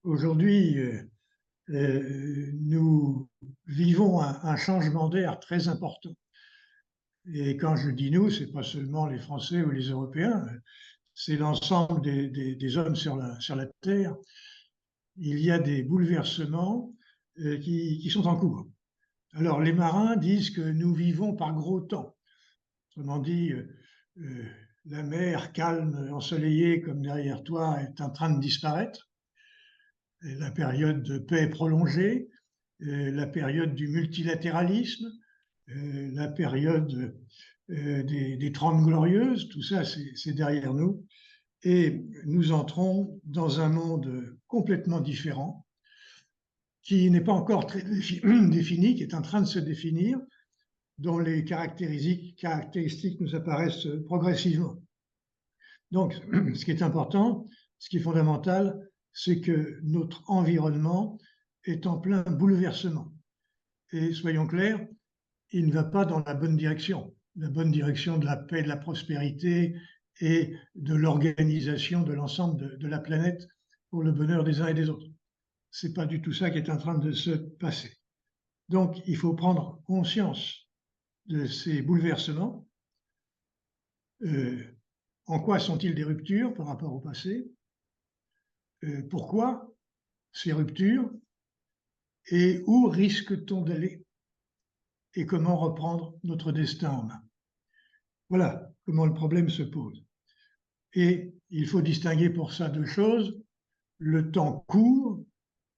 Aujourd'hui, nous vivons un changement d'air très important. Et quand je dis nous, ce n'est pas seulement les Français ou les Européens, c'est l'ensemble des hommes sur la Terre. Il y a des bouleversements qui sont en cours. Alors, les marins disent que nous vivons par gros temps. Autrement dit, euh, la mer calme, ensoleillée comme derrière toi est en train de disparaître. Et la période de paix prolongée, la période du multilatéralisme, la période des 30 glorieuses, tout ça c'est derrière nous. Et nous entrons dans un monde complètement différent, qui n'est pas encore très défini, qui est en train de se définir, dont les caractéristiques nous apparaissent progressivement. Donc, ce qui est important, ce qui est fondamental, c'est que notre environnement est en plein bouleversement. Et soyons clairs, il ne va pas dans la bonne direction de la paix, de la prospérité et de l'organisation de l'ensemble de la planète pour le bonheur des uns et des autres. Ce n'est pas du tout ça qui est en train de se passer. Donc, il faut prendre conscience de ces bouleversements. En quoi sont-ils des ruptures par rapport au passé? Pourquoi ces ruptures? Et où risque-t-on d'aller? Et comment reprendre notre destin en main? Voilà comment le problème se pose. Et il faut distinguer pour ça deux choses. Le temps court.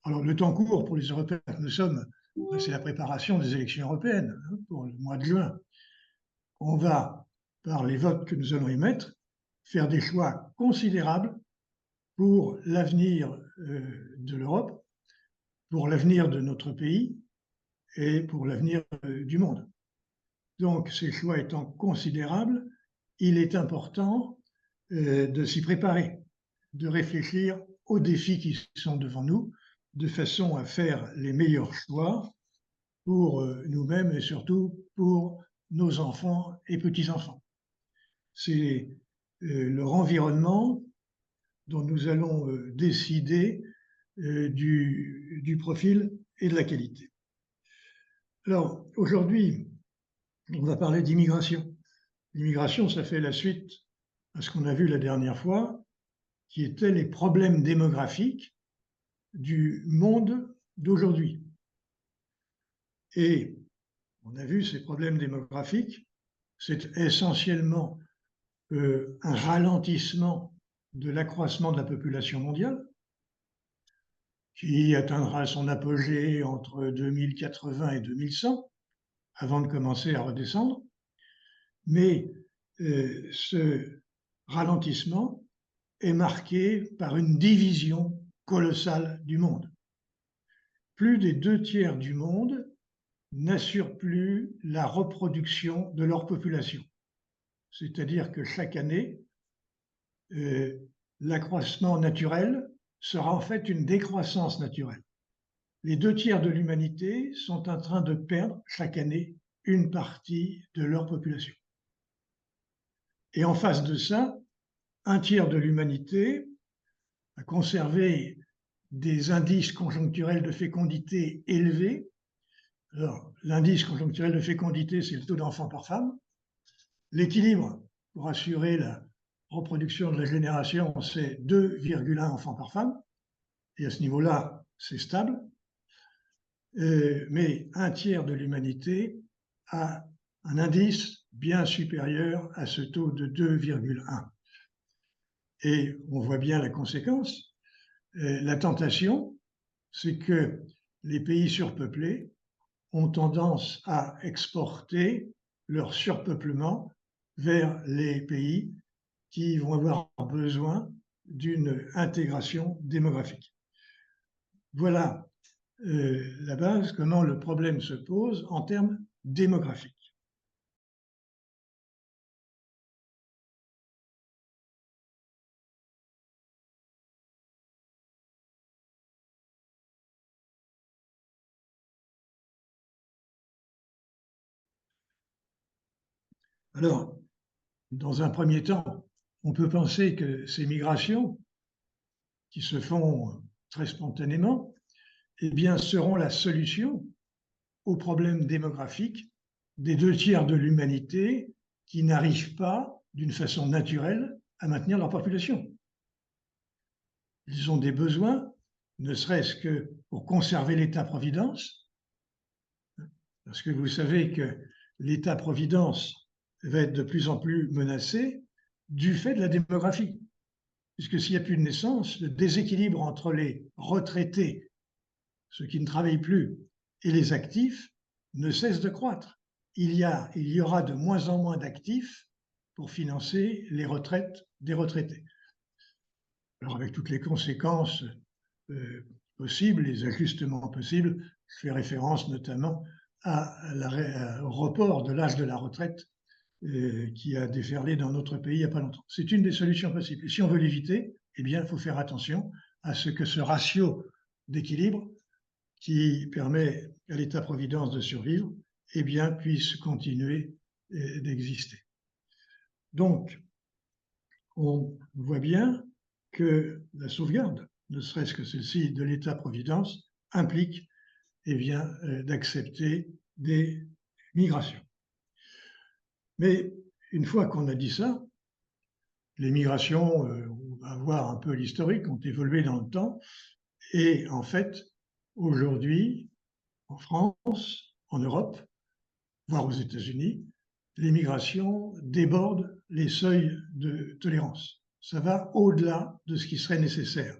Alors, le temps court pour les Européens, nous sommes, c'est la préparation des élections européennes pour le mois de juin. On va, par les votes que nous allons émettre, faire des choix considérables pour l'avenir de l'Europe, pour l'avenir de notre pays et pour l'avenir du monde. Donc, ces choix étant considérables, il est important de s'y préparer, de réfléchir aux défis qui sont devant nous, de façon à faire les meilleurs choix pour nous-mêmes et surtout pour nos enfants et petits-enfants. C'est leur environnement dont nous allons décider du profil et de la qualité. Alors, aujourd'hui, on va parler d'immigration. L'immigration, ça fait la suite à ce qu'on a vu la dernière fois, qui étaient les problèmes démographiques du monde d'aujourd'hui. Et on a vu ces problèmes démographiques, c'est essentiellement un ralentissement de l'accroissement de la population mondiale, qui atteindra son apogée entre 2080 et 2100, avant de commencer à redescendre. Mais ce ralentissement est marqué par une division colossale du monde. Plus des 2/3 du monde n'assurent plus la reproduction de leur population. C'est-à-dire que chaque année, l'accroissement naturel sera en fait une décroissance naturelle. Les 2/3 de l'humanité sont en train de perdre chaque année une partie de leur population. Et en face de ça, 1/3 de l'humanité a conservé des indices conjoncturels de fécondité élevés. Alors, l'indice conjoncturel de fécondité, c'est le taux d'enfants par femme. L'équilibre pour assurer la reproduction de la génération, c'est 2,1 enfants par femme. Et à ce niveau-là, c'est stable. Mais 1/3 de l'humanité a un indice bien supérieur à ce taux de 2,1. Et on voit bien la conséquence. La tentation, c'est que les pays surpeuplés ont tendance à exporter leur surpeuplement vers les pays qui vont avoir besoin d'une intégration démographique. Voilà la base, comment le problème se pose en termes démographiques. Alors, dans un premier temps, on peut penser que ces migrations qui se font très spontanément, eh bien, seront la solution aux problèmes démographiques des 2 tiers de l'humanité qui n'arrivent pas, d'une façon naturelle, à maintenir leur population. Ils ont des besoins, ne serait-ce que pour conserver l'État-providence, parce que vous savez que l'État-providence va être de plus en plus menacé du fait de la démographie. Puisque s'il n'y a plus de naissance, le déséquilibre entre les retraités, ceux qui ne travaillent plus, et les actifs ne cesse de croître. Il y aura de moins en moins d'actifs pour financer les retraites des retraités. Alors avec toutes les conséquences possibles, les ajustements possibles, je fais référence notamment au report de l'âge de la retraite qui a déferlé dans notre pays il n'y a pas longtemps. C'est une des solutions possibles. Et si on veut l'éviter, eh bien, il faut faire attention à ce que ce ratio d'équilibre qui permet à l'État-providence de survivre, eh bien, puisse continuer d'exister. Donc, on voit bien que la sauvegarde, ne serait-ce que celle-ci de l'État-providence, implique eh bien, d'accepter des migrations. Mais une fois qu'on a dit ça, les migrations, on va voir un peu l'historique, ont évolué dans le temps. Et en fait, aujourd'hui, en France, en Europe, voire aux États-Unis, les migrations débordent les seuils de tolérance. Ça va au-delà de ce qui serait nécessaire.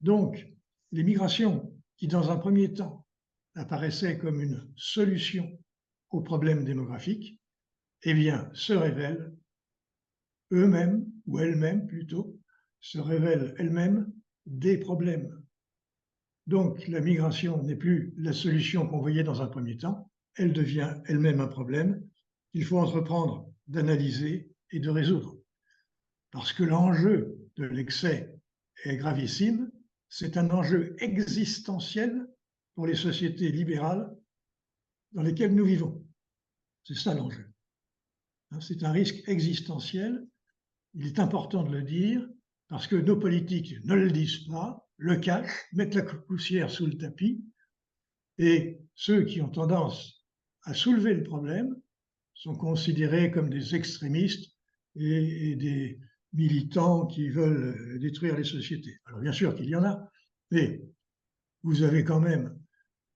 Donc, les migrations qui, dans un premier temps, apparaissaient comme une solution aux problèmes démographiques, eh bien, se révèlent eux-mêmes, ou elles-mêmes plutôt, se révèlent elles-mêmes des problèmes. Donc la migration n'est plus la solution qu'on voyait dans un premier temps, elle devient elle-même un problème qu'il faut entreprendre d'analyser et de résoudre. Parce que l'enjeu de l'excès est gravissime, c'est un enjeu existentiel pour les sociétés libérales dans lesquelles nous vivons. C'est ça l'enjeu. C'est un risque existentiel. Il est important de le dire parce que nos politiques ne le disent pas, le cachent, mettent la poussière sous le tapis, et ceux qui ont tendance à soulever le problème sont considérés comme des extrémistes et des militants qui veulent détruire les sociétés. Alors bien sûr qu'il y en a, mais vous avez quand même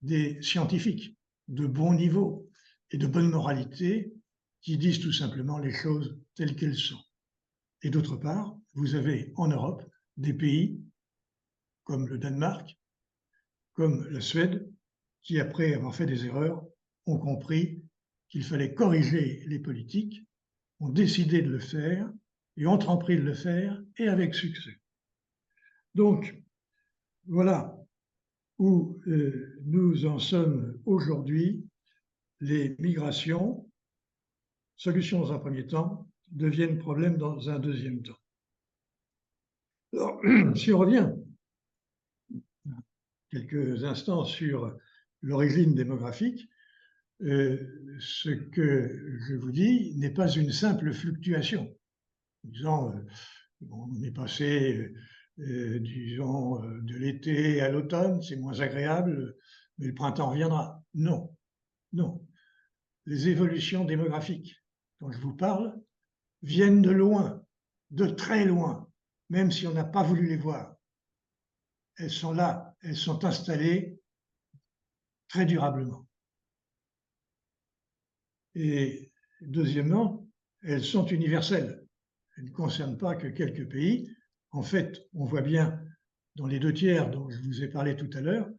des scientifiques de bon niveau et de bonne moralité qui disent tout simplement les choses telles qu'elles sont. Et d'autre part, vous avez en Europe des pays comme le Danemark, comme la Suède, qui, après avoir fait des erreurs, ont compris qu'il fallait corriger les politiques, ont décidé de le faire et ont entrepris de le faire, et avec succès. Donc, voilà où nous en sommes aujourd'hui. Les migrations, solution dans un premier temps, deviennent problème dans un deuxième temps. Alors, si on revient quelques instants sur l'origine démographique, ce que je vous dis n'est pas une simple fluctuation. Disons, on est passé, disons, de l'été à l'automne, c'est moins agréable, mais le printemps reviendra. Non, non. Les évolutions démographiques dont je vous parle viennent de loin, de très loin, même si on n'a pas voulu les voir. Elles sont là, elles sont installées très durablement. Et deuxièmement, elles sont universelles. Elles ne concernent pas que quelques pays. En fait, on voit bien dans les 2 tiers dont je vous ai parlé tout à l'heure,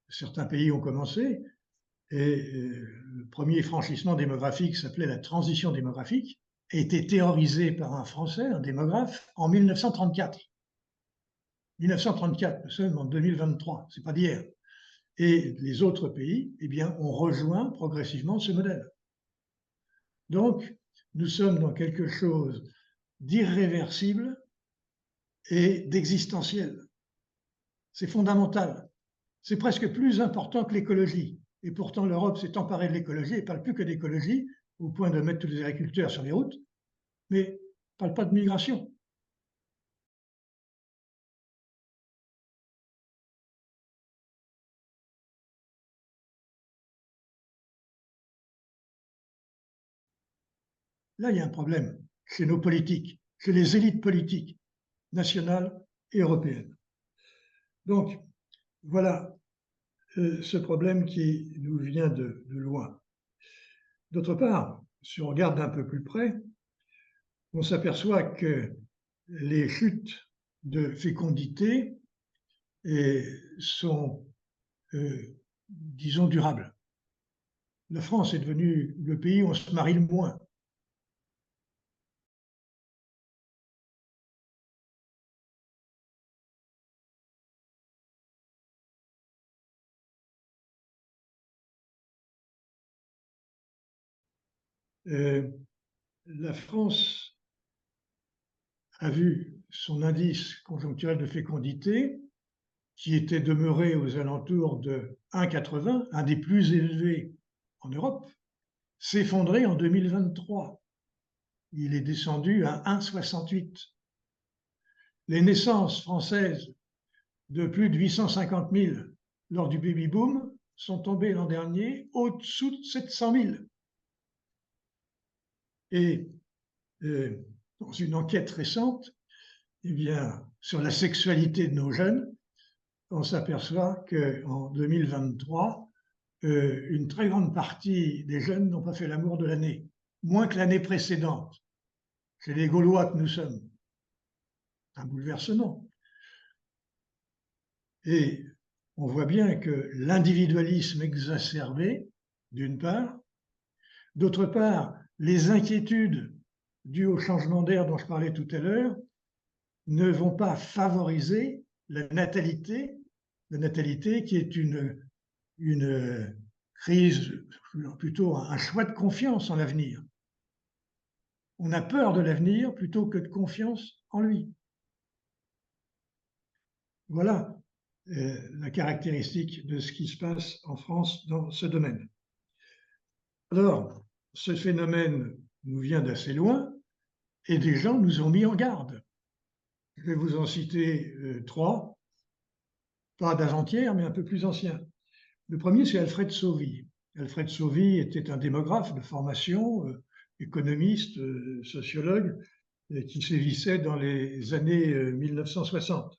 certains pays ont commencé, et le premier franchissement démographique s'appelait la transition démographique, a été théorisé par un Français, un démographe, en 1934. 1934, nous sommes en 2023, c'est pas d'hier. Et les autres pays, eh bien, ont rejoint progressivement ce modèle. Donc, nous sommes dans quelque chose d'irréversible et d'existentiel. C'est fondamental. C'est presque plus important que l'écologie. Et pourtant, l'Europe s'est emparée de l'écologie et ne parle plus que d'écologie, au point de mettre tous les agriculteurs sur les routes, mais ne parle pas de migration. là, il y a un problème chez nos politiques, chez les élites politiques nationales et européennes. Donc, voilà ce problème qui nous vient de loin. D'autre part, si on regarde d'un peu plus près, on s'aperçoit que les chutes de fécondité sont, disons, durables. La France est devenue le pays où on se marie le moins. La France a vu son indice conjoncturel de fécondité, qui était demeuré aux alentours de 1,80, un des plus élevés en Europe, s'effondrer en 2023. Il est descendu à 1,68. Les naissances françaises de plus de 850 000 lors du baby-boom sont tombées l'an dernier au-dessous de 700 000. Et dans une enquête récente, eh bien, sur la sexualité de nos jeunes, on s'aperçoit qu'en 2023, une très grande partie des jeunes n'ont pas fait l'amour de l'année, moins que l'année précédente. C'est les Gaulois que nous sommes. Un bouleversement. Et on voit bien que l'individualisme exacerbé, d'une part, d'autre part, les inquiétudes dues au changement d'air dont je parlais tout à l'heure ne vont pas favoriser la natalité qui est une crise, plutôt un choix de confiance en l'avenir. On a peur de l'avenir plutôt que de confiance en lui. Voilà la caractéristique de ce qui se passe en France dans ce domaine. Alors, ce phénomène nous vient d'assez loin et des gens nous ont mis en garde. Je vais vous en citer trois, pas d'avant-hier, mais un peu plus anciens. Le premier, c'est Alfred Sauvy. Alfred Sauvy était un démographe de formation, économiste, sociologue, qui sévissait dans les années 1960.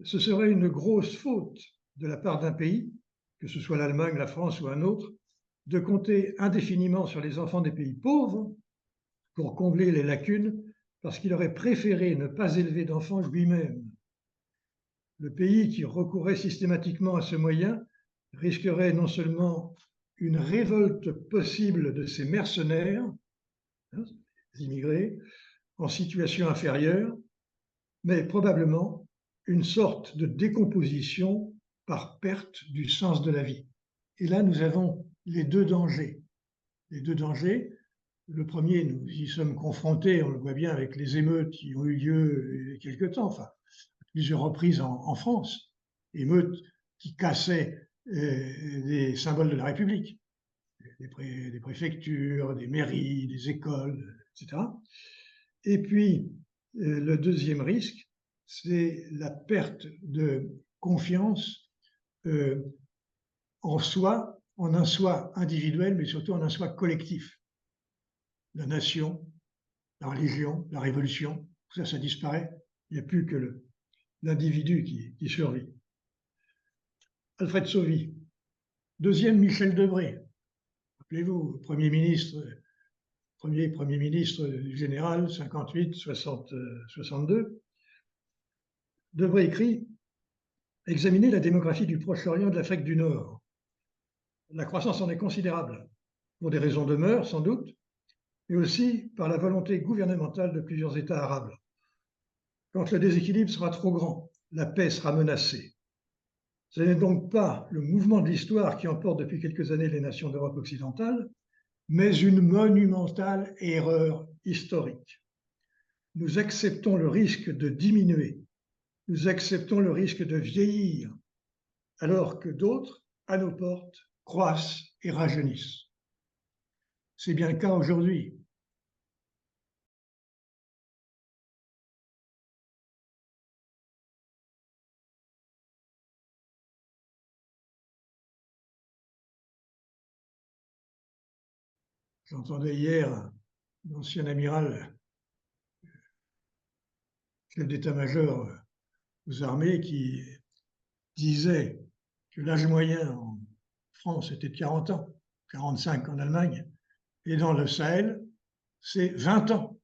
Ce serait une grosse faute de la part d'un pays, que ce soit l'Allemagne, la France ou un autre, de compter indéfiniment sur les enfants des pays pauvres pour combler les lacunes, parce qu'il aurait préféré ne pas élever d'enfants lui-même. Le pays qui recourrait systématiquement à ce moyen risquerait non seulement une révolte possible de ses mercenaires, hein, les immigrés, en situation inférieure, mais probablement une sorte de décomposition par perte du sens de la vie. Et là, nous avons les deux dangers. Les deux dangers, le premier, nous y sommes confrontés, on le voit bien avec les émeutes qui ont eu lieu il y a quelque temps, enfin, plusieurs reprises en France, émeutes qui cassaient des symboles de la République, des préfectures, des mairies, des écoles, etc. Et puis, le deuxième risque, c'est la perte de confiance en soi, en un soi individuel, mais surtout en un soi collectif. La nation, la religion, la révolution, tout ça, ça disparaît. Il n'y a plus que l'individu qui survit. Alfred Sauvy. Deuxième, Michel Debré. Rappelez-vous, Premier ministre général, 58, 62. Debré écrit « Examiner la démographie du Proche-Orient et de l'Afrique du Nord. La croissance en est considérable, pour des raisons de mœurs sans doute, mais aussi par la volonté gouvernementale de plusieurs États arabes. Quand le déséquilibre sera trop grand, la paix sera menacée. Ce n'est donc pas le mouvement de l'histoire qui emporte depuis quelques années les nations d'Europe occidentale, mais une monumentale erreur historique. Nous acceptons le risque de diminuer, nous acceptons le risque de vieillir, alors que d'autres, à nos portes, croissent et rajeunissent. C'est bien le cas aujourd'hui. J'entendais hier l'ancien amiral, chef d'état-major aux armées, qui disait que l'âge moyen en France était de 40 ans, 45 en Allemagne, et dans le Sahel, c'est 20 ans,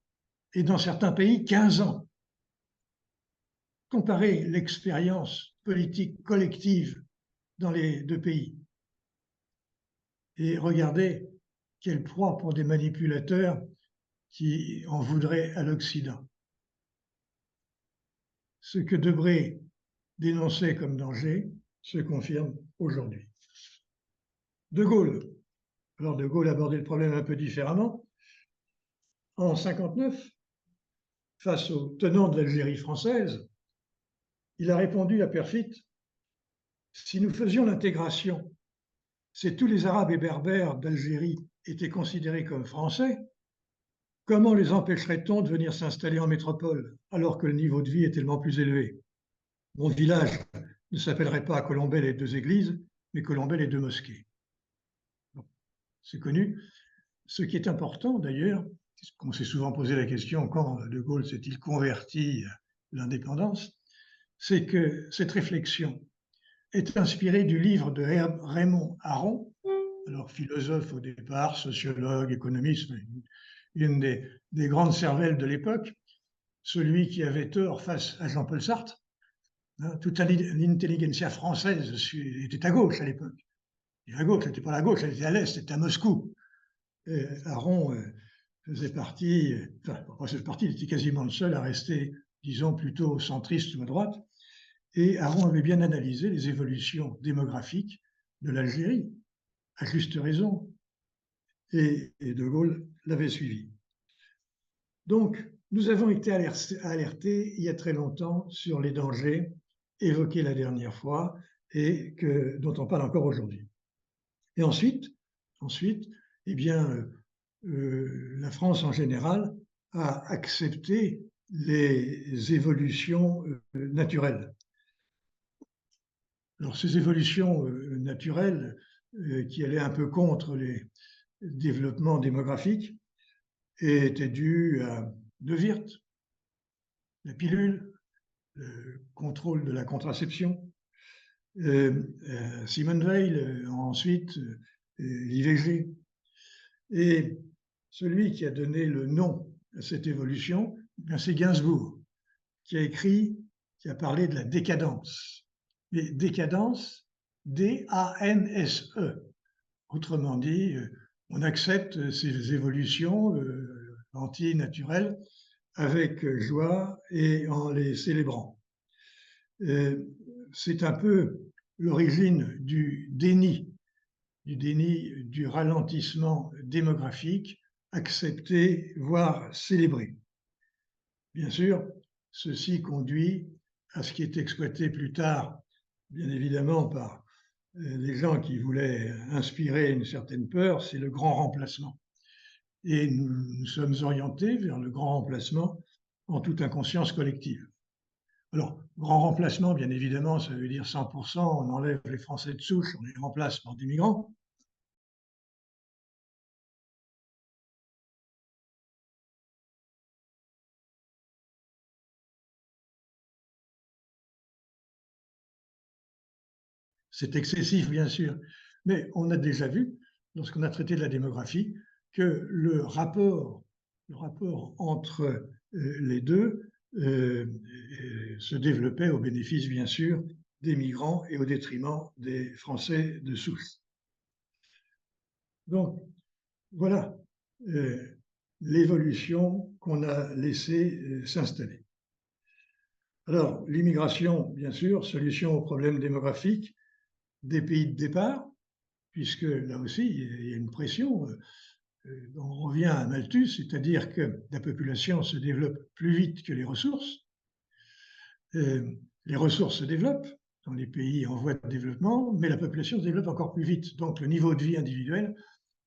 et dans certains pays, 15 ans. Comparez l'expérience politique collective dans les deux pays et regardez quelle proie pour des manipulateurs qui en voudraient à l'Occident. Ce que Debré dénonçait comme danger se confirme aujourd'hui. De Gaulle. Alors De Gaulle abordait le problème un peu différemment. En 1959, face aux tenants de l'Algérie française, il a répondu à Perfit, si nous faisions l'intégration, si tous les Arabes et Berbères d'Algérie étaient considérés comme français, comment les empêcherait-on de venir s'installer en métropole alors que le niveau de vie est tellement plus élevé? Mon village ne s'appellerait pas Colombey les deux églises, mais Colombey les deux mosquées. Bon, c'est connu. Ce qui est important d'ailleurs, qu'on s'est souvent posé la question quand De Gaulle s'est-il converti à l'indépendance, c'est que cette réflexion est inspirée du livre de Raymond Aron, alors philosophe au départ, sociologue, économiste, une des grandes cervelles de l'époque, celui qui avait tort face à Jean-Paul Sartre. Toute l'intelligentsia française était à gauche à l'époque. Et à gauche, elle n'était pas à la gauche, elle était à l'est, c'était à Moscou. Et Aron faisait partie, enfin, pas faisait partie, il était quasiment le seul à rester, disons, plutôt centriste ou à droite. Et Aron avait bien analysé les évolutions démographiques de l'Algérie, à juste raison. Et De Gaulle l'avait suivi. Donc, nous avons été alertés il y a très longtemps sur les dangers évoqués la dernière fois et dont on parle encore aujourd'hui. Et ensuite, eh bien, la France en général a accepté les évolutions naturelles. Alors, ces évolutions naturelles qui allaient un peu contre les développements démographiques étaient dues à De Wirth, la pilule, le contrôle de la contraception, Simone Veil, ensuite l'IVG. Et celui qui a donné le nom à cette évolution, c'est Gainsbourg, qui a parlé de la décadence. Mais décadence, D-A-N-S-E. Autrement dit, on accepte ces évolutions antinaturelles avec joie et en les célébrant. C'est un peu l'origine du déni du ralentissement démographique accepté, voire célébré. Bien sûr, ceci conduit à ce qui est exploité plus tard, bien évidemment, par des gens qui voulaient inspirer une certaine peur, c'est le grand remplacement. Et nous sommes orientés vers le grand remplacement en toute inconscience collective. Alors, grand remplacement, bien évidemment, ça veut dire 100%, on enlève les Français de souche, on les remplace par des migrants. C'est excessif, bien sûr, mais on a déjà vu, lorsqu'on a traité de la démographie, que le rapport entre les deux se développait au bénéfice, bien sûr, des migrants et au détriment des Français de souche. Donc, voilà l'évolution qu'on a laissé s'installer. Alors, l'immigration, bien sûr, solution aux problèmes démographiques des pays de départ, puisque là aussi, il y a une pression. On revient à Malthus, c'est-à-dire que la population se développe plus vite que les ressources. Les ressources se développent dans les pays en voie de développement, mais la population se développe encore plus vite. Donc le niveau de vie individuel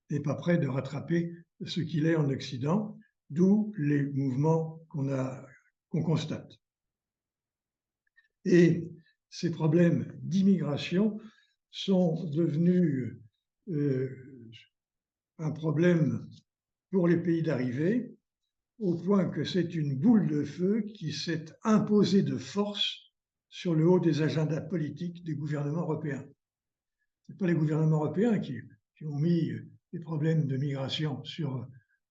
n'est pas prêt de rattraper ce qu'il est en Occident, d'où les mouvements qu'on constate. Et ces problèmes d'immigration sont devenus un problème pour les pays d'arrivée, au point que c'est une boule de feu qui s'est imposée de force sur le haut des agendas politiques des gouvernements européens. Ce n'est pas les gouvernements européens qui ont mis les problèmes de migration sur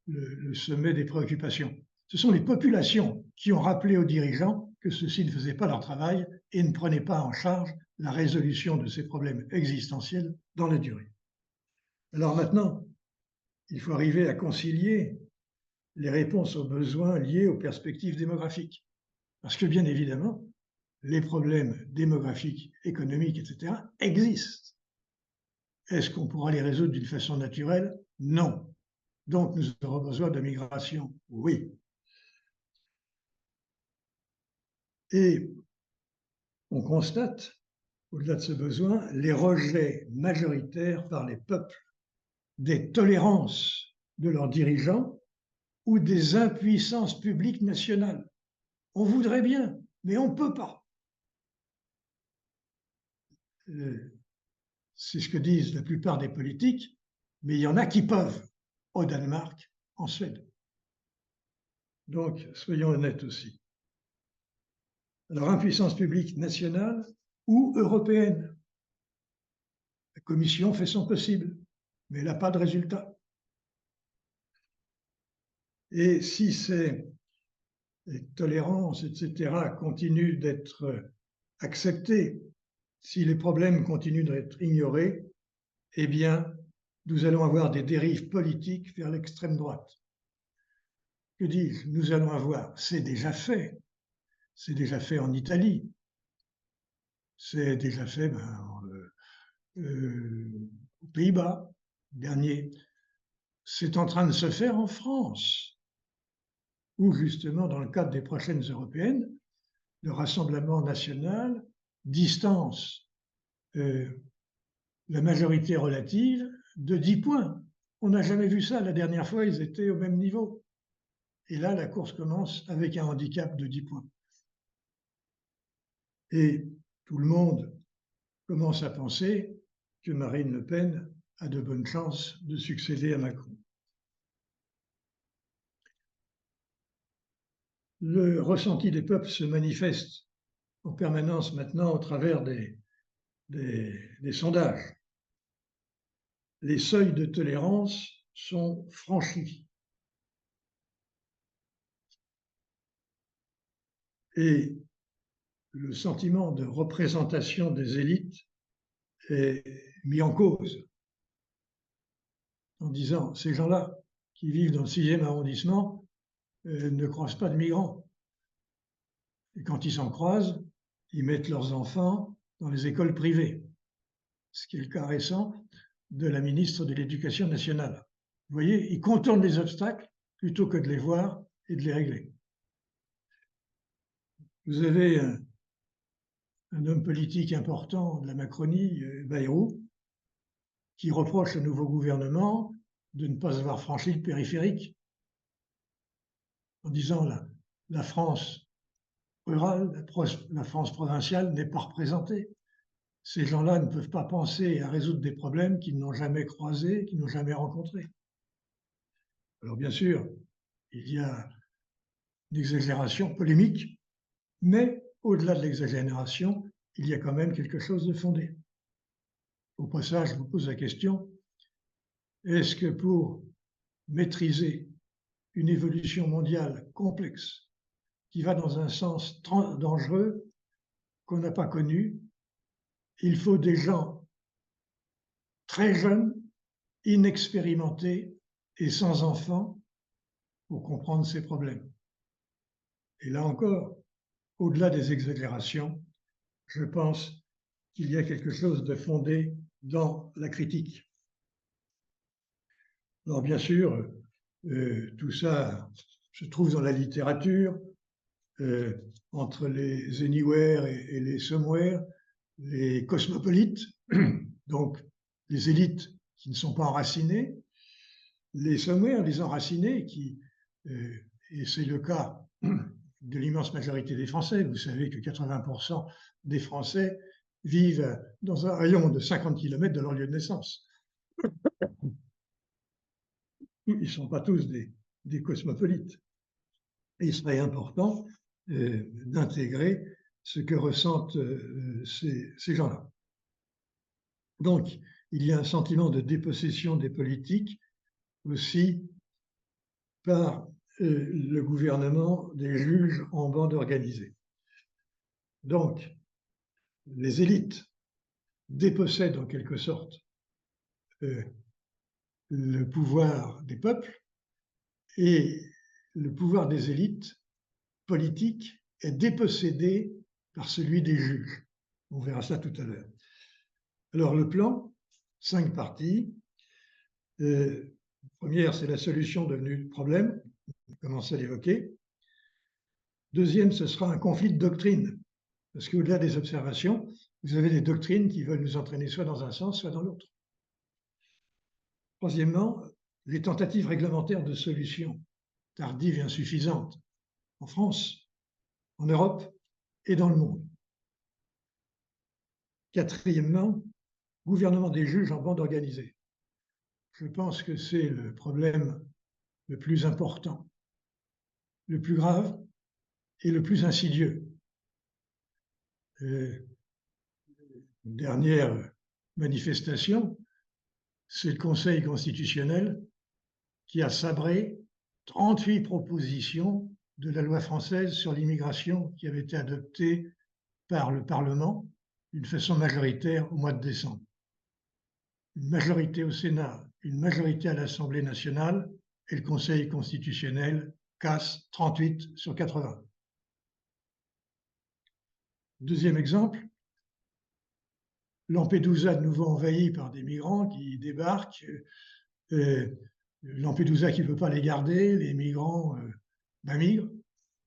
le sommet des préoccupations. Ce sont les populations qui ont rappelé aux dirigeants que ceux-ci ne faisaient pas leur travail et ne prenaient pas en charge la résolution de ces problèmes existentiels dans la durée. Alors maintenant, il faut arriver à concilier les réponses aux besoins liés aux perspectives démographiques. Parce que bien évidemment, les problèmes démographiques, économiques, etc. existent. Est-ce qu'on pourra les résoudre d'une façon naturelle? Non. Donc nous aurons besoin de migration? Oui. Et on constate, au-delà de ce besoin, les rejets majoritaires par les peuples des tolérances de leurs dirigeants ou des impuissances publiques nationales. On voudrait bien, mais on ne peut pas. C'est ce que disent la plupart des politiques, mais il y en a qui peuvent, au Danemark, en Suède. Donc, soyons honnêtes aussi. Alors, impuissance publique nationale ou européenne. La Commission fait son possible, mais elle n'a pas de résultat. Et si ces tolérances, etc., continuent d'être acceptées, si les problèmes continuent d'être ignorés, eh bien, nous allons avoir des dérives politiques vers l'extrême droite. Que dis-je? Nous allons avoir, c'est déjà fait en Italie, c'est déjà fait aux Pays-Bas, dernier. C'est en train de se faire en France, où justement, dans le cadre des prochaines européennes, le Rassemblement national distance la majorité relative de 10 points. On n'a jamais vu ça. La dernière fois, ils étaient au même niveau. Et là, la course commence avec un handicap de 10 points. Et tout le monde commence à penser que Marine Le Pen a de bonnes chances de succéder à Macron. Le ressenti des peuples se manifeste en permanence maintenant au travers des sondages. Les seuils de tolérance sont franchis. Et le sentiment de représentation des élites est mis en cause en disant ces gens-là qui vivent dans le 6e arrondissement ne croisent pas de migrants. Et quand ils s'en croisent, ils mettent leurs enfants dans les écoles privées, ce qui est le cas récent de la ministre de l'Éducation nationale. Vous voyez, ils contournent les obstacles plutôt que de les voir et de les régler. Vous avez un homme politique important de la Macronie, Bayrou, qui reproche au nouveau gouvernement de ne pas avoir franchi le périphérique, en disant la France rurale, la France provinciale n'est pas représentée. Ces gens-là ne peuvent pas penser à résoudre des problèmes qu'ils n'ont jamais croisés, qu'ils n'ont jamais rencontrés. Alors bien sûr, il y a une exagération polémique, mais au-delà de l'exagération, il y a quand même quelque chose de fondé. Au passage, je vous pose la question, est-ce que pour maîtriser une évolution mondiale complexe qui va dans un sens dangereux qu'on n'a pas connu, il faut des gens très jeunes, inexpérimentés et sans enfants pour comprendre ces problèmes? Et là encore, au-delà des exagérations, je pense qu'il y a quelque chose de fondé dans la critique. Alors bien sûr, tout ça se trouve dans la littérature, entre les anywhere et les somewhere, les cosmopolites, donc les élites qui ne sont pas enracinées, les somewhere, les enracinés, et c'est le cas de l'immense majorité des Français. Vous savez que 80% des Français vivent dans un rayon de 50 km de leur lieu de naissance. ils ne sont pas tous des cosmopolites. Et il serait important d'intégrer ce que ressentent ces gens-là. Donc, il y a un sentiment de dépossession des politiques aussi par le gouvernement des juges en bande organisée. Donc, les élites dépossèdent en quelque sorte le pouvoir des peuples, et le pouvoir des élites politiques est dépossédé par celui des juges. On verra ça tout à l'heure. Alors le plan, 5 parties. Première, c'est la solution devenue le problème, on commence à l'évoquer. Deuxième, ce sera un conflit de doctrine, parce qu'au-delà des observations, vous avez des doctrines qui veulent nous entraîner soit dans un sens, soit dans l'autre. Troisièmement, les tentatives réglementaires de solutions tardives et insuffisantes en France, en Europe et dans le monde. Quatrièmement, gouvernement des juges en bande organisée. Je pense que c'est le problème le plus important, le plus grave et le plus insidieux. Une dernière manifestation, c'est le Conseil constitutionnel qui a sabré 38 propositions de la loi française sur l'immigration qui avait été adoptée par le Parlement d'une façon majoritaire au mois de décembre. Une majorité au Sénat, une majorité à l'Assemblée nationale, et le Conseil constitutionnel casse 38 sur 80. Deuxième exemple, Lampedusa de nouveau envahi par des migrants qui débarquent. Lampedusa qui ne veut pas les garder, les migrants migrent,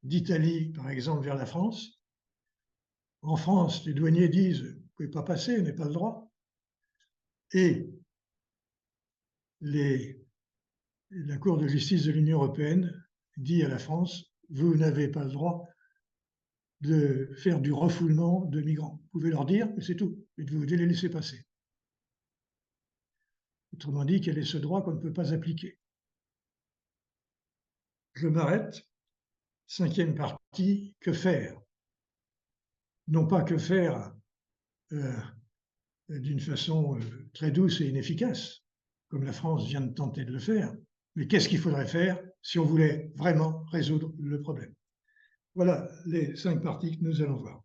d'Italie par exemple vers la France. En France, les douaniers disent « vous ne pouvez pas passer, vous n'avez pas le droit ». Et la Cour de justice de l'Union européenne dit à la France « vous n'avez pas le droit de faire du refoulement de migrants. Vous pouvez leur dire, mais c'est tout, et vous devez les laisser passer ». Autrement dit, quel est ce droit qu'on ne peut pas appliquer? Je m'arrête. 5e partie, que faire? Non pas que faire d'une façon très douce et inefficace, comme la France vient de tenter de le faire, mais qu'est-ce qu'il faudrait faire si on voulait vraiment résoudre le problème? Voilà les 5 parties que nous allons voir.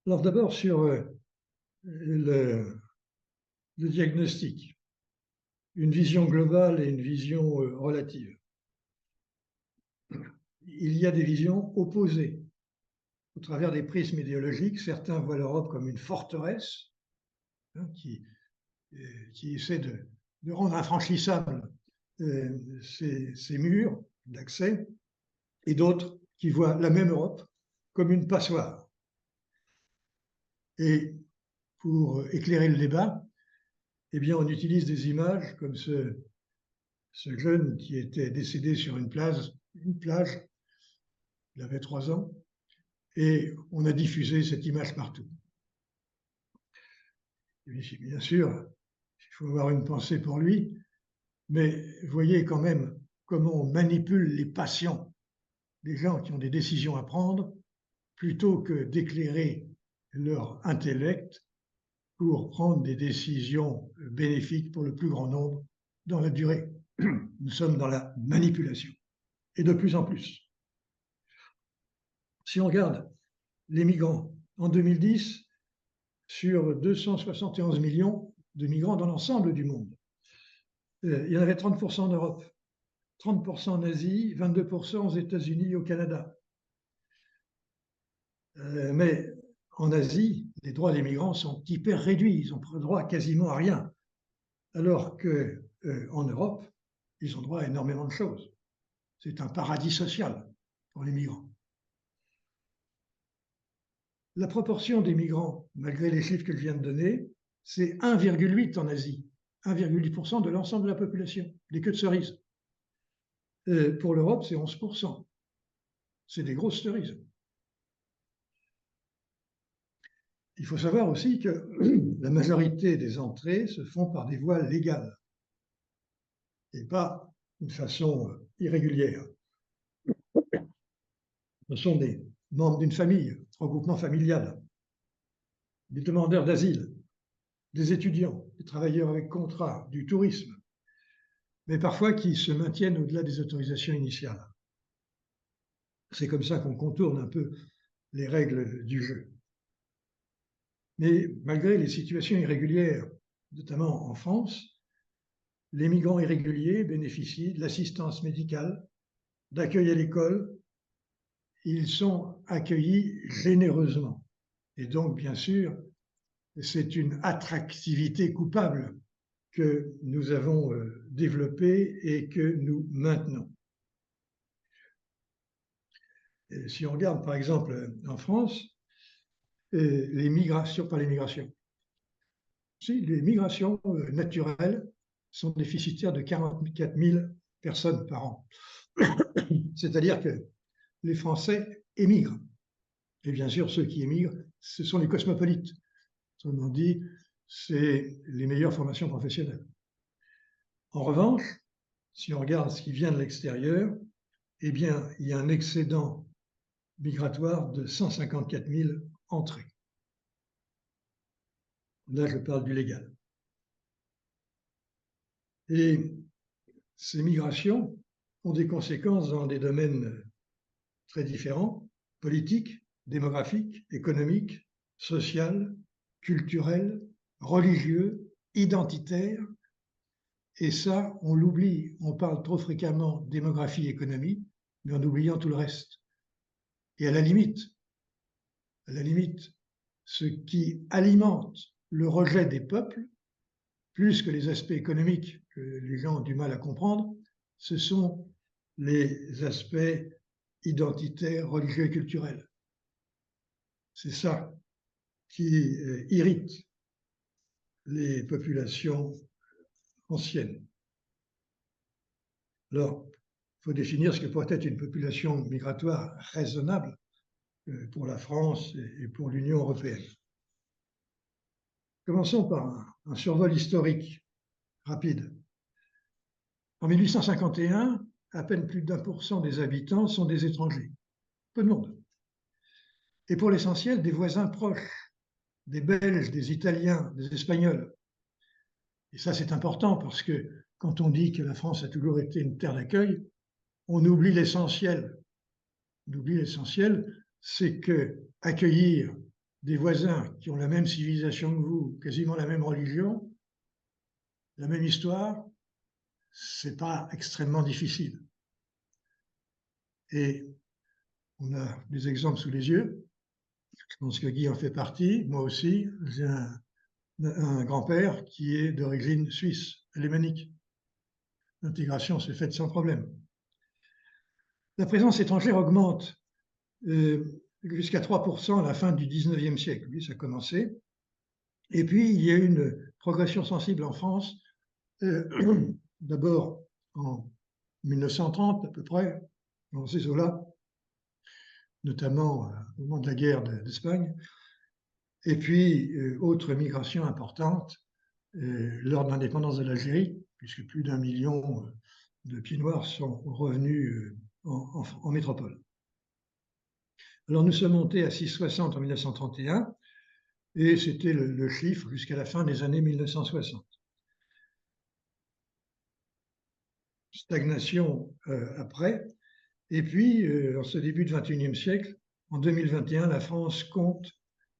Alors d'abord sur le diagnostic, une vision globale et une vision relative. Il y a des visions opposées. Au travers des prismes idéologiques, certains voient l'Europe comme une forteresse qui essaie de rendre infranchissables ces murs d'accès, et d'autres qui voient la même Europe comme une passoire. Et pour éclairer le débat, eh bien, on utilise des images comme ce jeune qui était décédé sur une plage, il avait 3 ans, et on a diffusé cette image partout. Et bien sûr, il faut avoir une pensée pour lui, mais voyez quand même comment on manipule les passions des gens qui ont des décisions à prendre, plutôt que d'éclairer leur intellect pour prendre des décisions bénéfiques pour le plus grand nombre dans la durée. Nous sommes dans la manipulation, et de plus en plus. Si on regarde les migrants, en 2010, sur 271 millions de migrants dans l'ensemble du monde, il y en avait 30% en Europe, 30% en Asie, 22% aux États-Unis et au Canada. Mais en Asie, les droits des migrants sont hyper réduits, ils n'ont droit quasiment à rien, alors qu'en Europe, ils ont droit à énormément de choses. C'est un paradis social pour les migrants. La proportion des migrants, malgré les chiffres que je viens de donner, c'est 1,8 en Asie, 1,8% de l'ensemble de la population, des queues de cerises. Pour l'Europe, c'est 11%. C'est des grosses cerises. Il faut savoir aussi que la majorité des entrées se font par des voies légales et pas d'une façon irrégulière. Ce sont des membres d'une famille, regroupement familial, des demandeurs d'asile, des étudiants, des travailleurs avec contrat, du tourisme, mais parfois qui se maintiennent au-delà des autorisations initiales. C'est comme ça qu'on contourne un peu les règles du jeu. Mais malgré les situations irrégulières, notamment en France, les migrants irréguliers bénéficient de l'assistance médicale, d'accueil à l'école. Ils sont accueillis généreusement. Et donc, bien sûr, c'est une attractivité coupable que nous avons développée et que nous maintenons. Et si on regarde, par exemple, en France, les migrations, pas les migrations, si, les migrations naturelles sont déficitaires de 44 000 personnes par an. C'est-à-dire que les Français émigrent. Et bien sûr, ceux qui émigrent, ce sont les cosmopolites. Autrement dit, c'est les meilleures formations professionnelles. En revanche, si on regarde ce qui vient de l'extérieur, eh bien, il y a un excédent migratoire de 154 000 entrées. Là, je parle du légal. Et ces migrations ont des conséquences dans des domaines très différents, politiques, démographiques, économiques, social, culturel, religieux, identitaire. Et ça, on l'oublie. On parle trop fréquemment démographie, économie, mais en oubliant tout le reste. Et à la limite, ce qui alimente le rejet des peuples, plus que les aspects économiques que les gens ont du mal à comprendre, ce sont les aspects identitaires, religieux et culturels. C'est ça qui irrite les populations anciennes. Alors, il faut définir ce que pourrait être une population migratoire raisonnable pour la France et pour l'Union européenne. Commençons par un survol historique rapide. En 1851, à peine plus d'1% des habitants sont des étrangers. Peu de monde. Et pour l'essentiel, des voisins proches, des Belges, des Italiens, des Espagnols. Et ça, c'est important parce que quand on dit que la France a toujours été une terre d'accueil, on oublie l'essentiel. On oublie l'essentiel, c'est que accueillir des voisins qui ont la même civilisation que vous, quasiment la même religion, la même histoire, c'est pas extrêmement difficile. Et on a des exemples sous les yeux. Je pense que Guy en fait partie, moi aussi. J'ai un grand-père qui est d'origine suisse, alémanique. L'intégration s'est faite sans problème. La présence étrangère augmente jusqu'à 3% à la fin du 19e siècle. Oui, ça a commencé. Et puis, il y a eu une progression sensible en France, d'abord en 1930 à peu près, dans ces eaux-là, notamment au moment de la guerre d'Espagne. Et puis, autre migration importante lors de l'indépendance de l'Algérie, puisque plus d'1 million de pieds noirs sont revenus en métropole. Alors, nous sommes montés à 660 en 1931, et c'était le chiffre jusqu'à la fin des années 1960. Stagnation après. Et puis, en ce début du XXIe siècle, en 2021, la France compte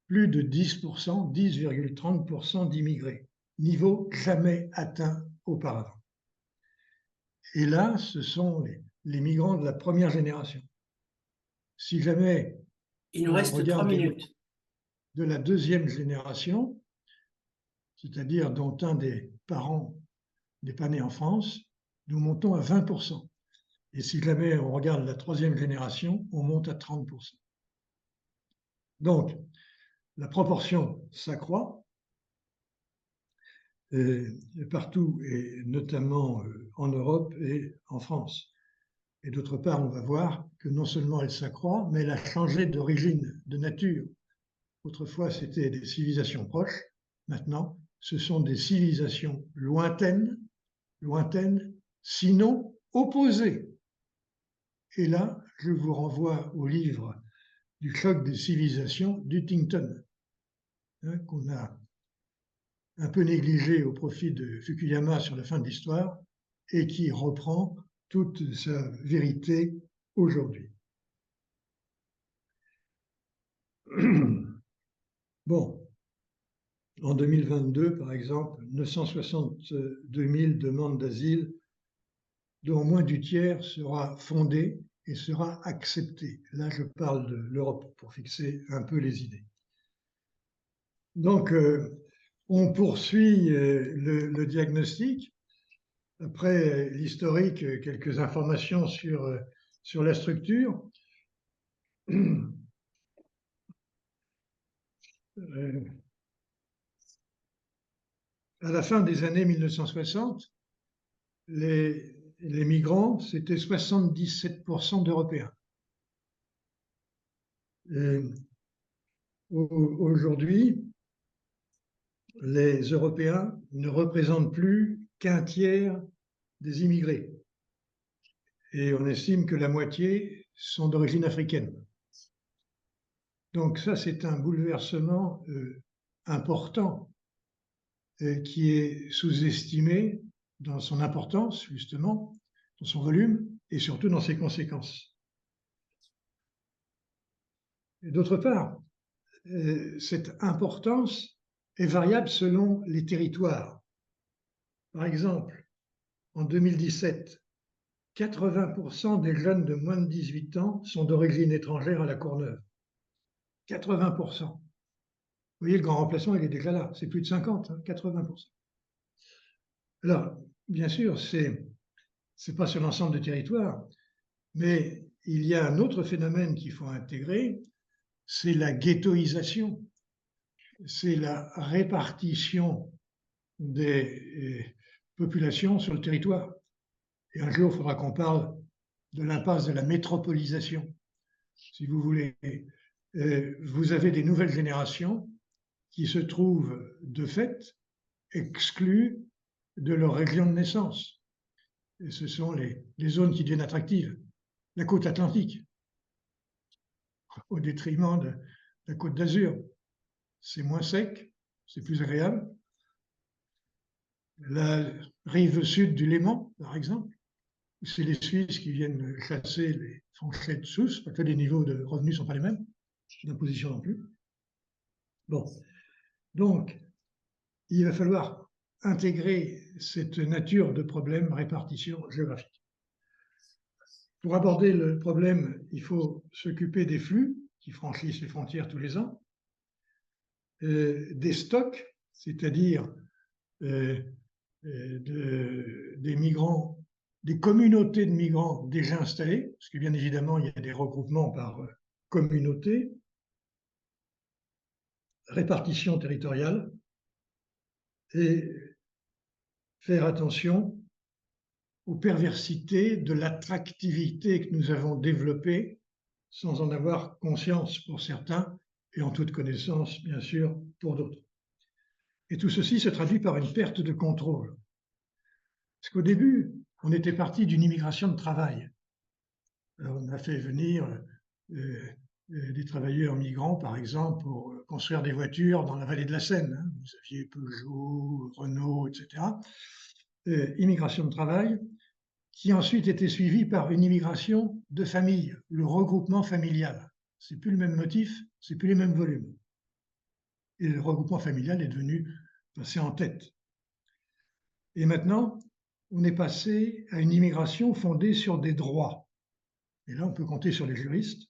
plus de 10%, 10,30% d'immigrés, niveau jamais atteint auparavant. Et là, ce sont les migrants de la première génération. Si jamais il nous reste 3 minutes de la deuxième génération, c'est-à-dire dont un des parents n'est pas né en France, nous montons à 20%. Et si jamais on regarde la troisième génération, on monte à 30%. Donc, la proportion s'accroît partout, et notamment en Europe et en France. Et d'autre part, on va voir que non seulement elle s'accroît, mais elle a changé d'origine, de nature. Autrefois, c'était des civilisations proches. Maintenant, ce sont des civilisations lointaines, sinon opposées. Et là, je vous renvoie au livre du choc des civilisations d'Huntington, qu'on a un peu négligé au profit de Fukuyama sur la fin de l'histoire, et qui reprend toute sa vérité aujourd'hui. Bon, en 2022, par exemple, 962 000 demandes d'asile, dont moins du tiers sera fondée et sera acceptée. Là, je parle de l'Europe pour fixer un peu les idées. Donc, on poursuit le diagnostic. Après l'historique, quelques informations sur la structure. À la fin des années 1960, les migrants, c'était 77% d'Européens. Aujourd'hui, les Européens ne représentent plus qu'un tiers des immigrés. Et on estime que la moitié sont d'origine africaine. Donc ça, c'est un bouleversement important qui est sous-estimé dans son importance, justement, dans son volume et surtout dans ses conséquences. Et d'autre part, cette importance est variable selon les territoires. Par exemple, en 2017, 80% des jeunes de moins de 18 ans sont d'origine étrangère à La Courneuve. 80%. Vous voyez, le grand remplacement, il est déjà là. C'est plus de 50, 80%. Alors, bien sûr, c'est pas sur l'ensemble du territoire, mais il y a un autre phénomène qu'il faut intégrer, c'est la ghettoisation. C'est la répartition des populations sur le territoire. Et un jour, il faudra qu'on parle de l'impasse de la métropolisation, si vous voulez. Vous avez des nouvelles générations qui se trouvent de fait exclues de leur région de naissance. Et ce sont les zones qui deviennent attractives. La côte atlantique, au détriment de la côte d'Azur. C'est moins sec, c'est plus agréable. La rive sud du Léman, par exemple, c'est les Suisses qui viennent chasser les Français de Sousse, parce que les niveaux de revenus ne sont pas les mêmes, d'imposition non plus. Bon, donc, il va falloir intégrer cette nature de problème répartition géographique. Pour aborder le problème, il faut s'occuper des flux qui franchissent les frontières tous les ans, des stocks, c'est-à-dire des migrants, des communautés de migrants déjà installées, parce que bien évidemment, il y a des regroupements par communauté, répartition territoriale, et faire attention aux perversités de l'attractivité que nous avons développée sans en avoir conscience pour certains et en toute connaissance, bien sûr, pour d'autres. Et tout ceci se traduit par une perte de contrôle. Parce qu'au début, on était parti d'une immigration de travail. Alors, on a fait venir des travailleurs migrants, par exemple, pour construire des voitures dans la vallée de la Seine. Vous aviez Peugeot, Renault, etc. Immigration de travail, qui ensuite était suivie par une immigration de famille, le regroupement familial. C'est plus le même motif, c'est plus les mêmes volumes. Et le regroupement familial est devenu passé en tête. Et maintenant, on est passé à une immigration fondée sur des droits. Et là, on peut compter sur les juristes.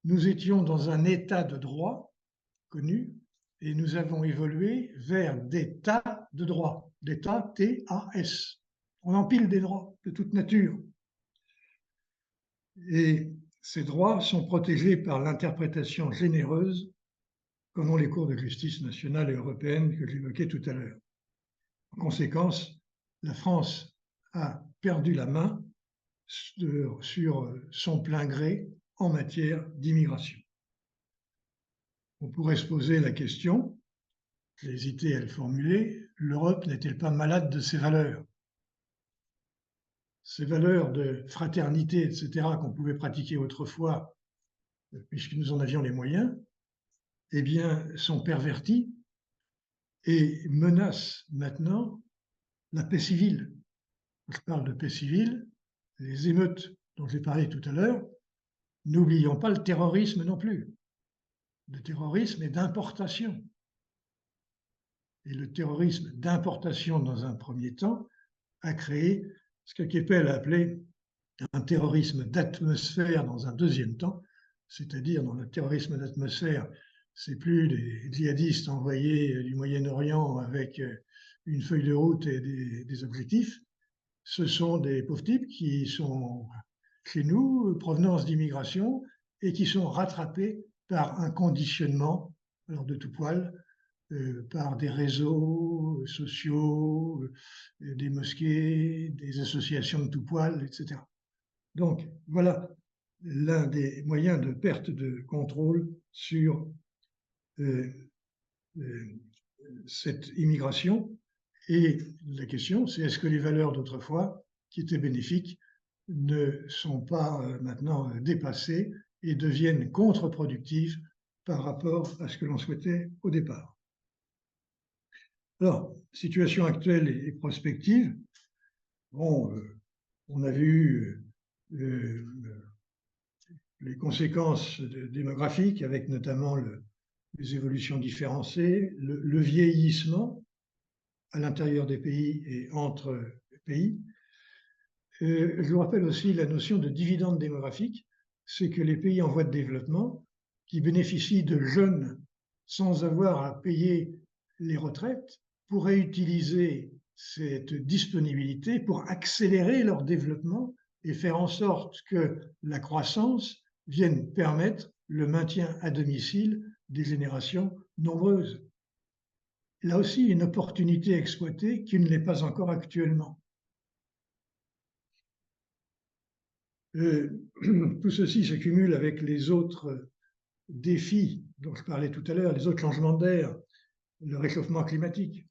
Nous étions dans un état de droit connu et nous avons évolué vers des tas de droits, des tas T-A-S. On empile des droits de toute nature. Et ces droits sont protégés par l'interprétation généreuse, comme ont les cours de justice nationale et européenne que j'évoquais tout à l'heure. En conséquence, la France a perdu la main sur son plein gré en matière d'immigration. On pourrait se poser la question, j'ai hésité à le formuler, l'Europe n'est-elle pas malade de ses valeurs? Ces valeurs de fraternité, etc., qu'on pouvait pratiquer autrefois, puisque nous en avions les moyens, eh bien, sont perverties et menacent maintenant la paix civile. Quand je parle de paix civile, les émeutes dont j'ai parlé tout à l'heure, n'oublions pas le terrorisme non plus. Le terrorisme est d'importation. Et le terrorisme d'importation, dans un premier temps, a créé ce que Keppel a appelé un terrorisme d'atmosphère dans un deuxième temps, c'est-à-dire dans le terrorisme d'atmosphère, c'est plus des djihadistes envoyés du Moyen-Orient avec une feuille de route et des objectifs, ce sont des pauvres types qui sont chez nous, provenance d'immigration, et qui sont rattrapés par un conditionnement, alors de tout poil, par des réseaux sociaux, des mosquées, des associations de tout poil, etc. Donc, voilà l'un des moyens de perte de contrôle sur cette immigration. Et la question, c'est est-ce que les valeurs d'autrefois, qui étaient bénéfiques, ne sont pas maintenant dépassées et deviennent contre-productives par rapport à ce que l'on souhaitait au départ. Alors, situation actuelle et prospective. Bon, on a vu les conséquences démographiques avec notamment les évolutions différenciées, le vieillissement à l'intérieur des pays et entre pays. Je vous rappelle aussi la notion de dividende démographique, c'est que les pays en voie de développement qui bénéficient de jeunes sans avoir à payer les retraites pourraient utiliser cette disponibilité pour accélérer leur développement et faire en sorte que la croissance vienne permettre le maintien à domicile des générations nombreuses. Là aussi, une opportunité exploitée qui ne l'est pas encore actuellement. Tout ceci s'accumule avec les autres défis dont je parlais tout à l'heure, les autres changements d'air, le réchauffement climatique,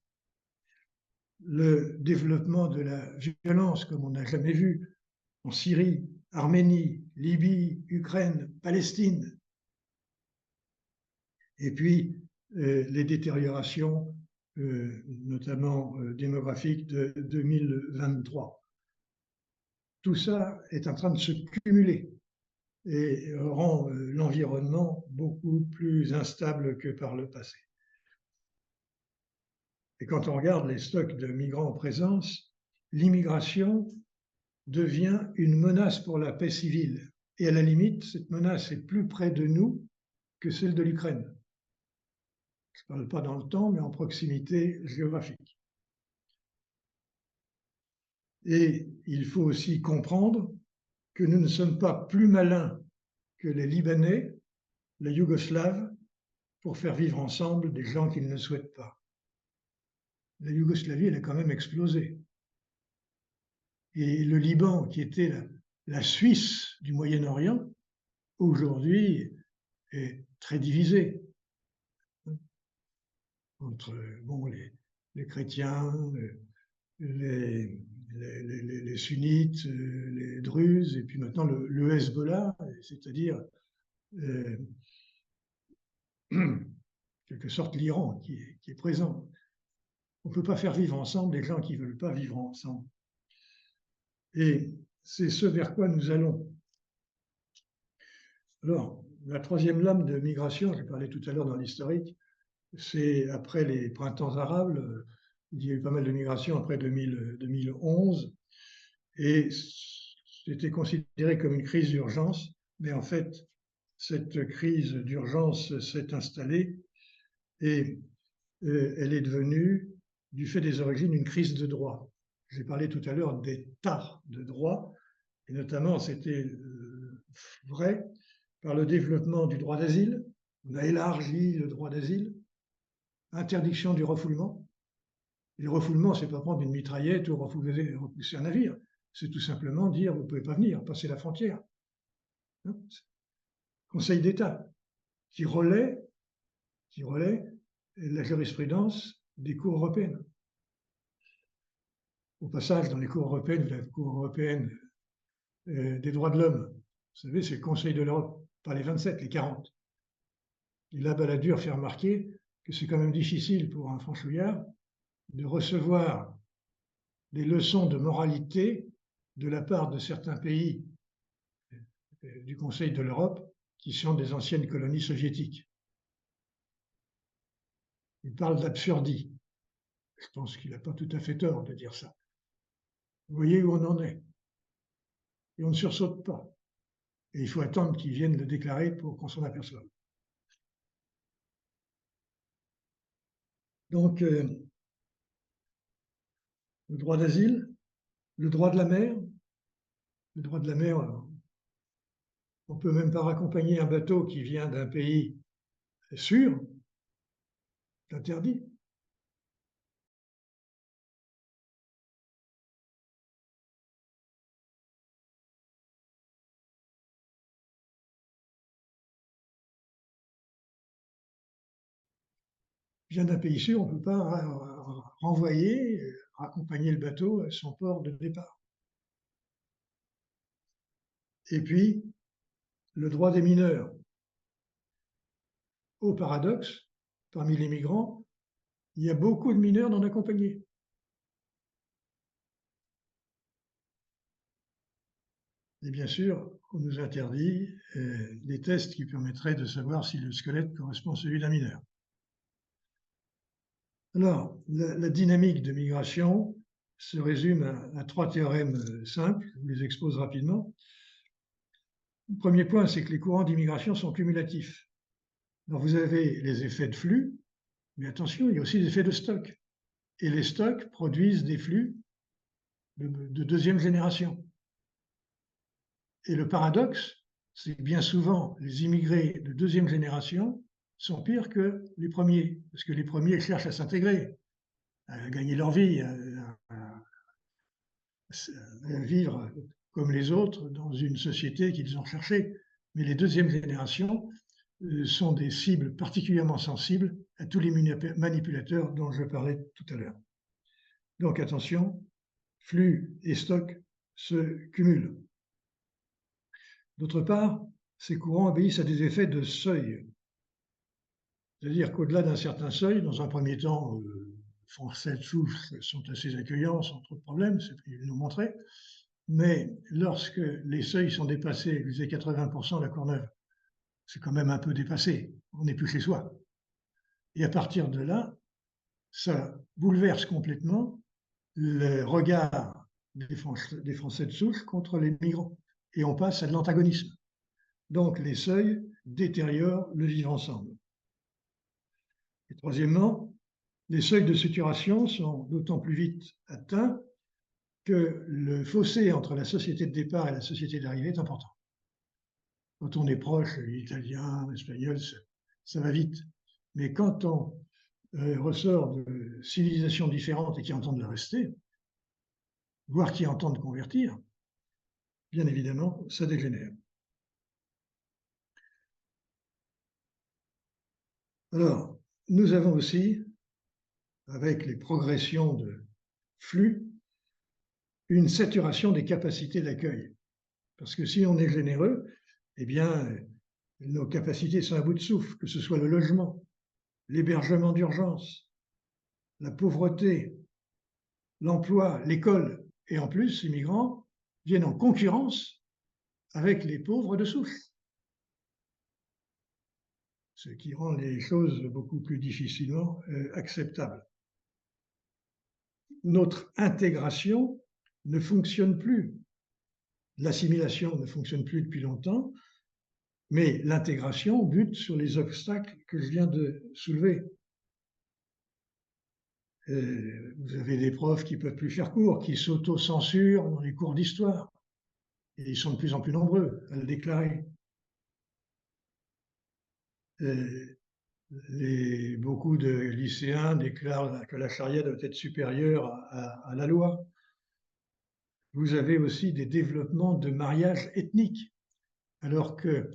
le développement de la violence comme on n'a jamais vu en Syrie, Arménie, Libye, Ukraine, Palestine, et puis les détériorations, notamment démographiques de 2023. Tout ça est en train de se cumuler et rend l'environnement beaucoup plus instable que par le passé. Et quand on regarde les stocks de migrants en présence, l'immigration devient une menace pour la paix civile. Et à la limite, cette menace est plus près de nous que celle de l'Ukraine. Je ne parle pas dans le temps, mais en proximité géographique. Et il faut aussi comprendre que nous ne sommes pas plus malins que les Libanais, les Yougoslaves, pour faire vivre ensemble des gens qu'ils ne souhaitent pas. La Yougoslavie, elle a quand même explosé. Et le Liban, qui était la Suisse du Moyen-Orient, aujourd'hui est très divisé entre les chrétiens, les sunnites, les druzes, et puis maintenant le Hezbollah, c'est-à-dire quelque sorte l'Iran qui est présent. On ne peut pas faire vivre ensemble des gens qui ne veulent pas vivre ensemble. Et c'est ce vers quoi nous allons. Alors, la troisième lame de migration, j'ai parlé tout à l'heure dans l'historique, c'est après les printemps arabes, il y a eu pas mal de migrations après 2011, et c'était considéré comme une crise d'urgence, mais en fait, cette crise d'urgence s'est installée et elle est devenue, du fait des origines, une crise de droit. J'ai parlé tout à l'heure d'état de droit, et notamment c'était vrai par le développement du droit d'asile. On a élargi le droit d'asile, interdiction du refoulement. Et le refoulement, c'est pas prendre une mitraillette ou repousser un navire. c'est tout simplement dire vous ne pouvez pas venir, passer la frontière. Hein, Conseil d'État qui relaie la jurisprudence des cours européennes. Au passage, dans les cours européennes, la Cour européenne des droits de l'homme, vous savez, c'est le Conseil de l'Europe, pas les 27, les 40. Et là, Balladur fait remarquer que c'est quand même difficile pour un franchouillard de recevoir des leçons de moralité de la part de certains pays du Conseil de l'Europe qui sont des anciennes colonies soviétiques. Il parle d'absurdie. Je pense qu'il n'a pas tout à fait tort de dire ça. Vous voyez où on en est. Et on ne sursaute pas. Et il faut attendre qu'ils viennent le déclarer pour qu'on s'en aperçoive. Donc, le droit d'asile, le droit de la mer. Le droit de la mer, on ne peut même pas raccompagner un bateau qui vient d'un pays sûr, c'est interdit. Vient d'un pays sûr, on ne peut pas renvoyer, raccompagner le bateau à son port de départ. Et puis, le droit des mineurs. Au paradoxe, parmi les migrants, il y a beaucoup de mineurs non accompagnés. Et bien sûr, on nous interdit des tests qui permettraient de savoir si le squelette correspond à celui d'un mineur. Alors, la dynamique de migration se résume à 3 théorèmes simples, je vous les expose rapidement. Le premier point, c'est que les courants d'immigration sont cumulatifs. Alors, vous avez les effets de flux, mais attention, il y a aussi des effets de stock. Et les stocks produisent des flux de deuxième génération. Et le paradoxe, c'est que bien souvent, les immigrés de deuxième génération sont pires que les premiers, parce que les premiers cherchent à s'intégrer, à gagner leur vie, à vivre comme les autres dans une société qu'ils ont cherchée. Mais les deuxièmes générations sont des cibles particulièrement sensibles à tous les manipulateurs dont je parlais tout à l'heure. Donc attention, flux et stock se cumulent. D'autre part, ces courants obéissent à des effets de seuil. C'est-à-dire qu'au-delà d'un certain seuil, dans un premier temps, les Français de souche sont assez accueillants, sans trop de problèmes, ils nous montraient. Mais lorsque les seuils sont dépassés, je disais 80% de la Courneuve, c'est quand même un peu dépassé, on n'est plus chez soi. Et à partir de là, ça bouleverse complètement le regard des Français de souche contre les migrants. Et on passe à de l'antagonisme. Donc les seuils détériorent le vivre ensemble. Et troisièmement, les seuils de saturation sont d'autant plus vite atteints que le fossé entre la société de départ et la société d'arrivée est important. Quand on est proche, italien, espagnol, ça va vite. Mais quand on ressort de civilisations différentes et qui entendent le rester, voire qui entendent convertir, bien évidemment, ça dégénère. Alors, nous avons aussi, avec les progressions de flux, une saturation des capacités d'accueil. Parce que si on est généreux, eh bien, nos capacités sont à bout de souffle, que ce soit le logement, l'hébergement d'urgence, la pauvreté, l'emploi, l'école. Et en plus, les migrants viennent en concurrence avec les pauvres de souche. Ce qui rend les choses beaucoup plus difficilement acceptables. Notre intégration ne fonctionne plus. L'assimilation ne fonctionne plus depuis longtemps, mais l'intégration bute sur les obstacles que je viens de soulever. Vous avez des profs qui ne peuvent plus faire cours, qui s'auto-censurent dans les cours d'histoire. Et ils sont de plus en plus nombreux à le déclarer. Beaucoup de lycéens déclarent que la charia doit être supérieure à la loi. vous avez aussi des développements de mariages ethniques, alors que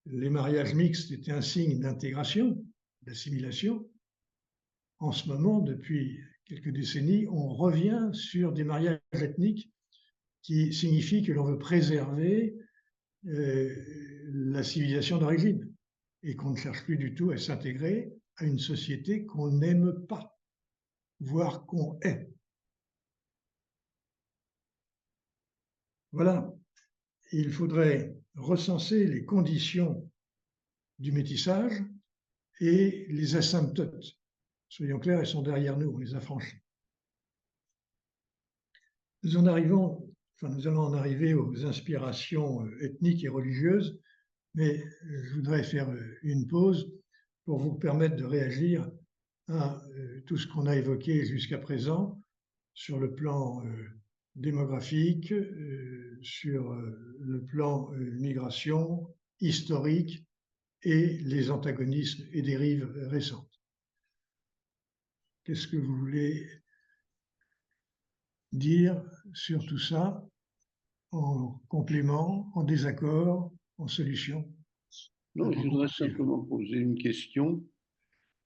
les mariages mixtes étaient un signe d'intégration, d'assimilation. En ce moment, depuis quelques décennies, on revient sur des mariages ethniques qui signifient que l'on veut préserver la civilisation d'origine et qu'on ne cherche plus du tout à s'intégrer à une société qu'on n'aime pas, voire qu'on hait. Voilà, il faudrait recenser les conditions du métissage et les asymptotes. Soyons clairs, elles sont derrière nous, on les a franchis. Nous allons en arriver aux inspirations ethniques et religieuses, mais je voudrais faire une pause pour vous permettre de réagir à tout ce qu'on a évoqué jusqu'à présent sur le plan démographique, sur le plan migration, historique et les antagonismes et dérives récentes. Qu'est-ce que vous voulez dire sur tout ça en complément, en désaccord, en solution? Non, je voudrais simplement poser une question.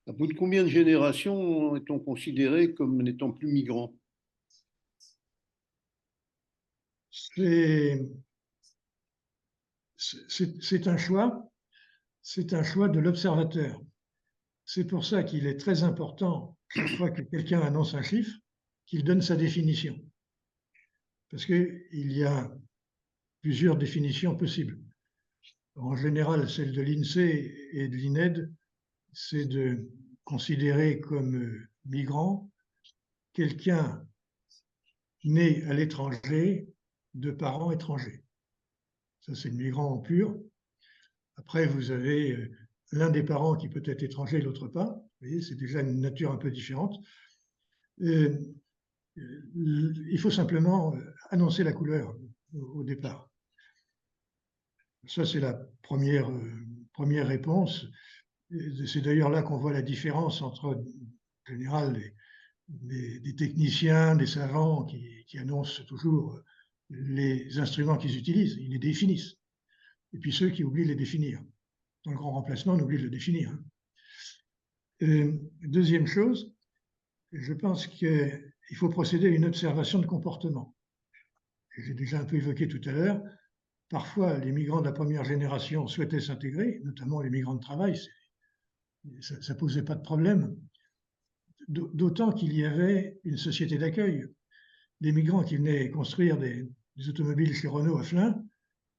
À bout de combien de générations est-on considéré comme n'étant plus migrant? C'est un choix, de l'observateur. C'est pour ça qu'il est très important, chaque fois que quelqu'un annonce un chiffre, qu'il donne sa définition. Parce qu'il y a plusieurs définitions possibles. En général, celle de l'INSEE et de l'INED, c'est de considérer comme migrant quelqu'un né à l'étranger de parents étrangers. Ça, c'est le migrant en pur. Après, vous avez l'un des parents qui peut être étranger, l'autre pas. Vous voyez, c'est déjà une nature un peu différente. Il faut simplement annoncer la couleur au départ. Ça, c'est la première réponse. C'est d'ailleurs là qu'on voit la différence entre, en général, des techniciens, des savants qui annoncent toujours les instruments qu'ils utilisent, ils les définissent. Et puis ceux qui oublient de les définir. Dans le grand remplacement, on oublie de le définir. Deuxième chose, je pense qu'il faut procéder à une observation de comportement. J'ai déjà un peu évoqué tout à l'heure. Parfois, les migrants de la première génération souhaitaient s'intégrer, notamment les migrants de travail. Ça ne posait pas de problème. D'autant qu'il y avait une société d'accueil. Les migrants qui venaient construire des automobiles chez Renault à Flins,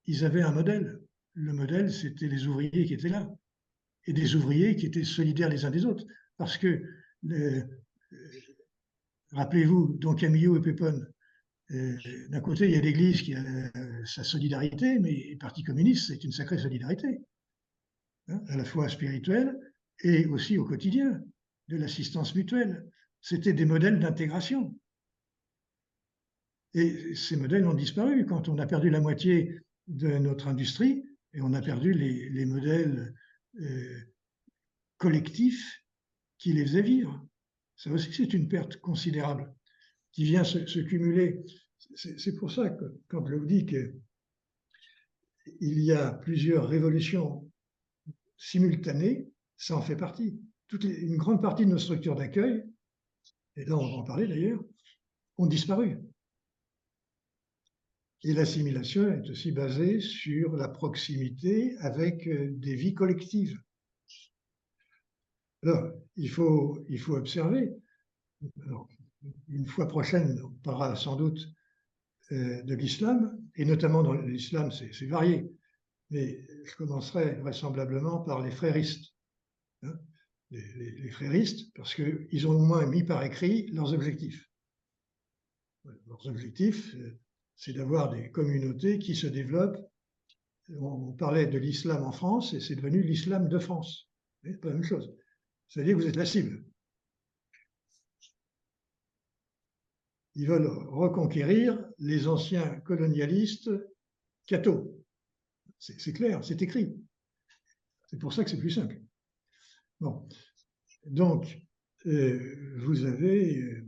ils avaient un modèle. Le modèle, c'était les ouvriers qui étaient là. Et des ouvriers qui étaient solidaires les uns des autres. Parce que, rappelez-vous, Don Camillo et Pépone, d'un côté, il y a l'Église qui a sa solidarité, mais le Parti communiste, c'est une sacrée solidarité, hein, à la fois spirituelle et aussi au quotidien, de l'assistance mutuelle. C'était des modèles d'intégration. Et ces modèles ont disparu quand on a perdu la moitié de notre industrie et on a perdu les modèles collectifs qui les faisaient vivre. Ça aussi, c'est une perte considérable qui vient se cumuler. C'est pour ça que quand je vous dis qu'il y a plusieurs révolutions simultanées, ça en fait partie. Une grande partie de nos structures d'accueil, et là on va en parler d'ailleurs, ont disparu. Et l'assimilation est aussi basée sur la proximité avec des vies collectives. Alors, il faut observer. Alors, une fois prochaine, on parlera sans doute de l'islam, et notamment dans l'islam, c'est varié. Mais je commencerai vraisemblablement par les fréristes. Hein, les fréristes, parce qu'ils ont au moins mis par écrit leurs objectifs. Leurs objectifs, c'est d'avoir des communautés qui se développent. On parlait de l'islam en France, et c'est devenu l'islam de France. C'est pas la même chose. C'est-à-dire que vous êtes la cible. Ils veulent reconquérir les anciens colonialistes cathos. C'est clair, c'est écrit. C'est pour ça que c'est plus simple. Bon. Donc, vous avez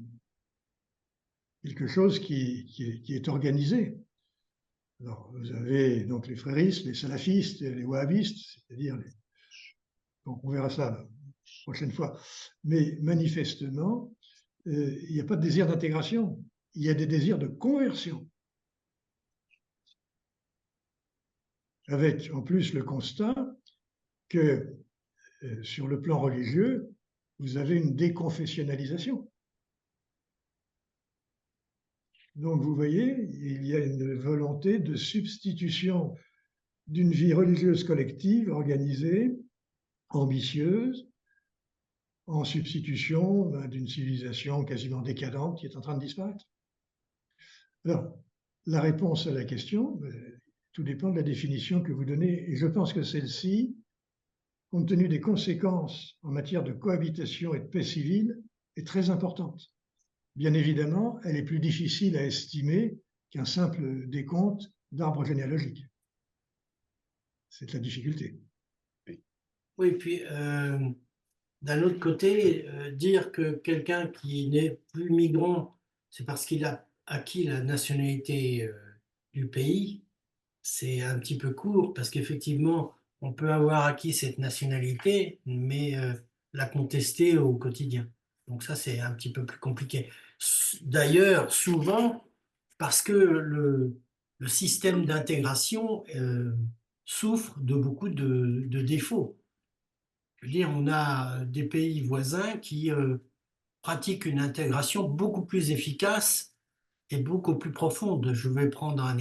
quelque chose qui est organisé. Alors, vous avez donc les fréristes, les salafistes, les wahhabistes, c'est-à-dire bon, on verra ça la prochaine fois. Mais manifestement, il n'y a pas de désir d'intégration, il y a des désirs de conversion. Avec en plus le constat que sur le plan religieux, vous avez une déconfessionnalisation. Donc vous voyez, il y a une volonté de substitution d'une vie religieuse collective, organisée, ambitieuse, en substitution d'une civilisation quasiment décadente qui est en train de disparaître. Alors, la réponse à la question, tout dépend de la définition que vous donnez, et je pense que celle-ci, compte tenu des conséquences en matière de cohabitation et de paix civile, est très importante. Bien évidemment, elle est plus difficile à estimer qu'un simple décompte d'arbres généalogiques. C'est la difficulté. Oui, puis d'un autre côté, dire que quelqu'un qui n'est plus migrant, c'est parce qu'il a acquis la nationalité du pays, c'est un petit peu court, parce qu'effectivement, on peut avoir acquis cette nationalité, mais la contester au quotidien. Donc ça, c'est un petit peu plus compliqué. D'ailleurs, souvent, parce que le système d'intégration souffre de beaucoup de défauts. Je veux dire, on a des pays voisins qui pratiquent une intégration beaucoup plus efficace et beaucoup plus profonde. Je vais prendre un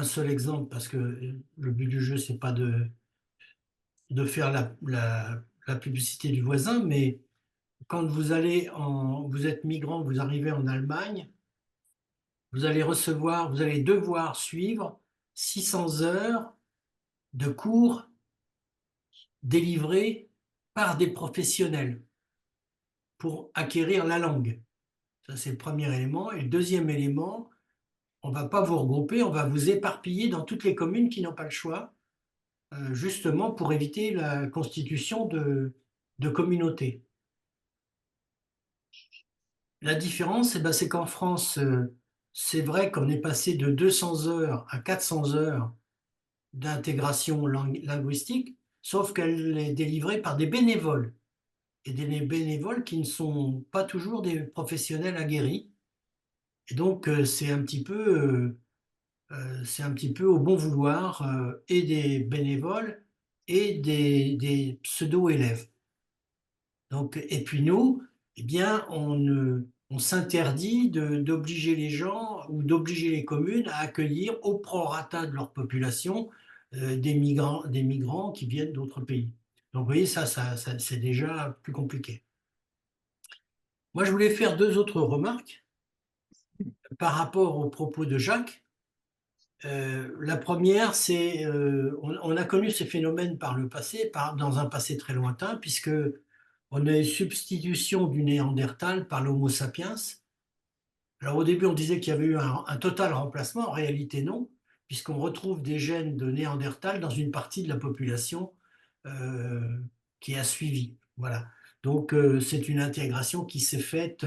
seul exemple, parce que le but du jeu, c'est pas de faire la publicité du voisin, mais quand vous êtes migrant, vous arrivez en Allemagne, vous allez devoir suivre 600 heures de cours délivrés par des professionnels pour acquérir la langue. Ça, c'est le premier élément. Et le deuxième élément, on ne va pas vous regrouper, on va vous éparpiller dans toutes les communes qui n'ont pas le choix, justement pour éviter la constitution de communautés. La différence, eh ben, c'est qu'en France, c'est vrai qu'on est passé de 200 heures à 400 heures d'intégration linguistique, sauf qu'elle est délivrée par des bénévoles, et des bénévoles qui ne sont pas toujours des professionnels aguerris. Et donc, c'est un petit peu au bon vouloir et des bénévoles et des pseudo-élèves. Donc, et puis nous, eh bien, on s'interdit d'obliger les gens ou d'obliger les communes à accueillir au prorata de leur population des migrants qui viennent d'autres pays. Donc, vous voyez, ça c'est déjà plus compliqué. Moi, je voulais faire deux autres remarques par rapport aux propos de Jacques. La première, c'est on a connu ces phénomènes par le passé, dans un passé très lointain, puisque on a une substitution du Néandertal par l'Homo sapiens. Alors au début, on disait qu'il y avait eu un total remplacement. En réalité, non, puisqu'on retrouve des gènes de Néandertal dans une partie de la population euh, qui a suivi. Voilà. Donc c'est une intégration qui s'est faite,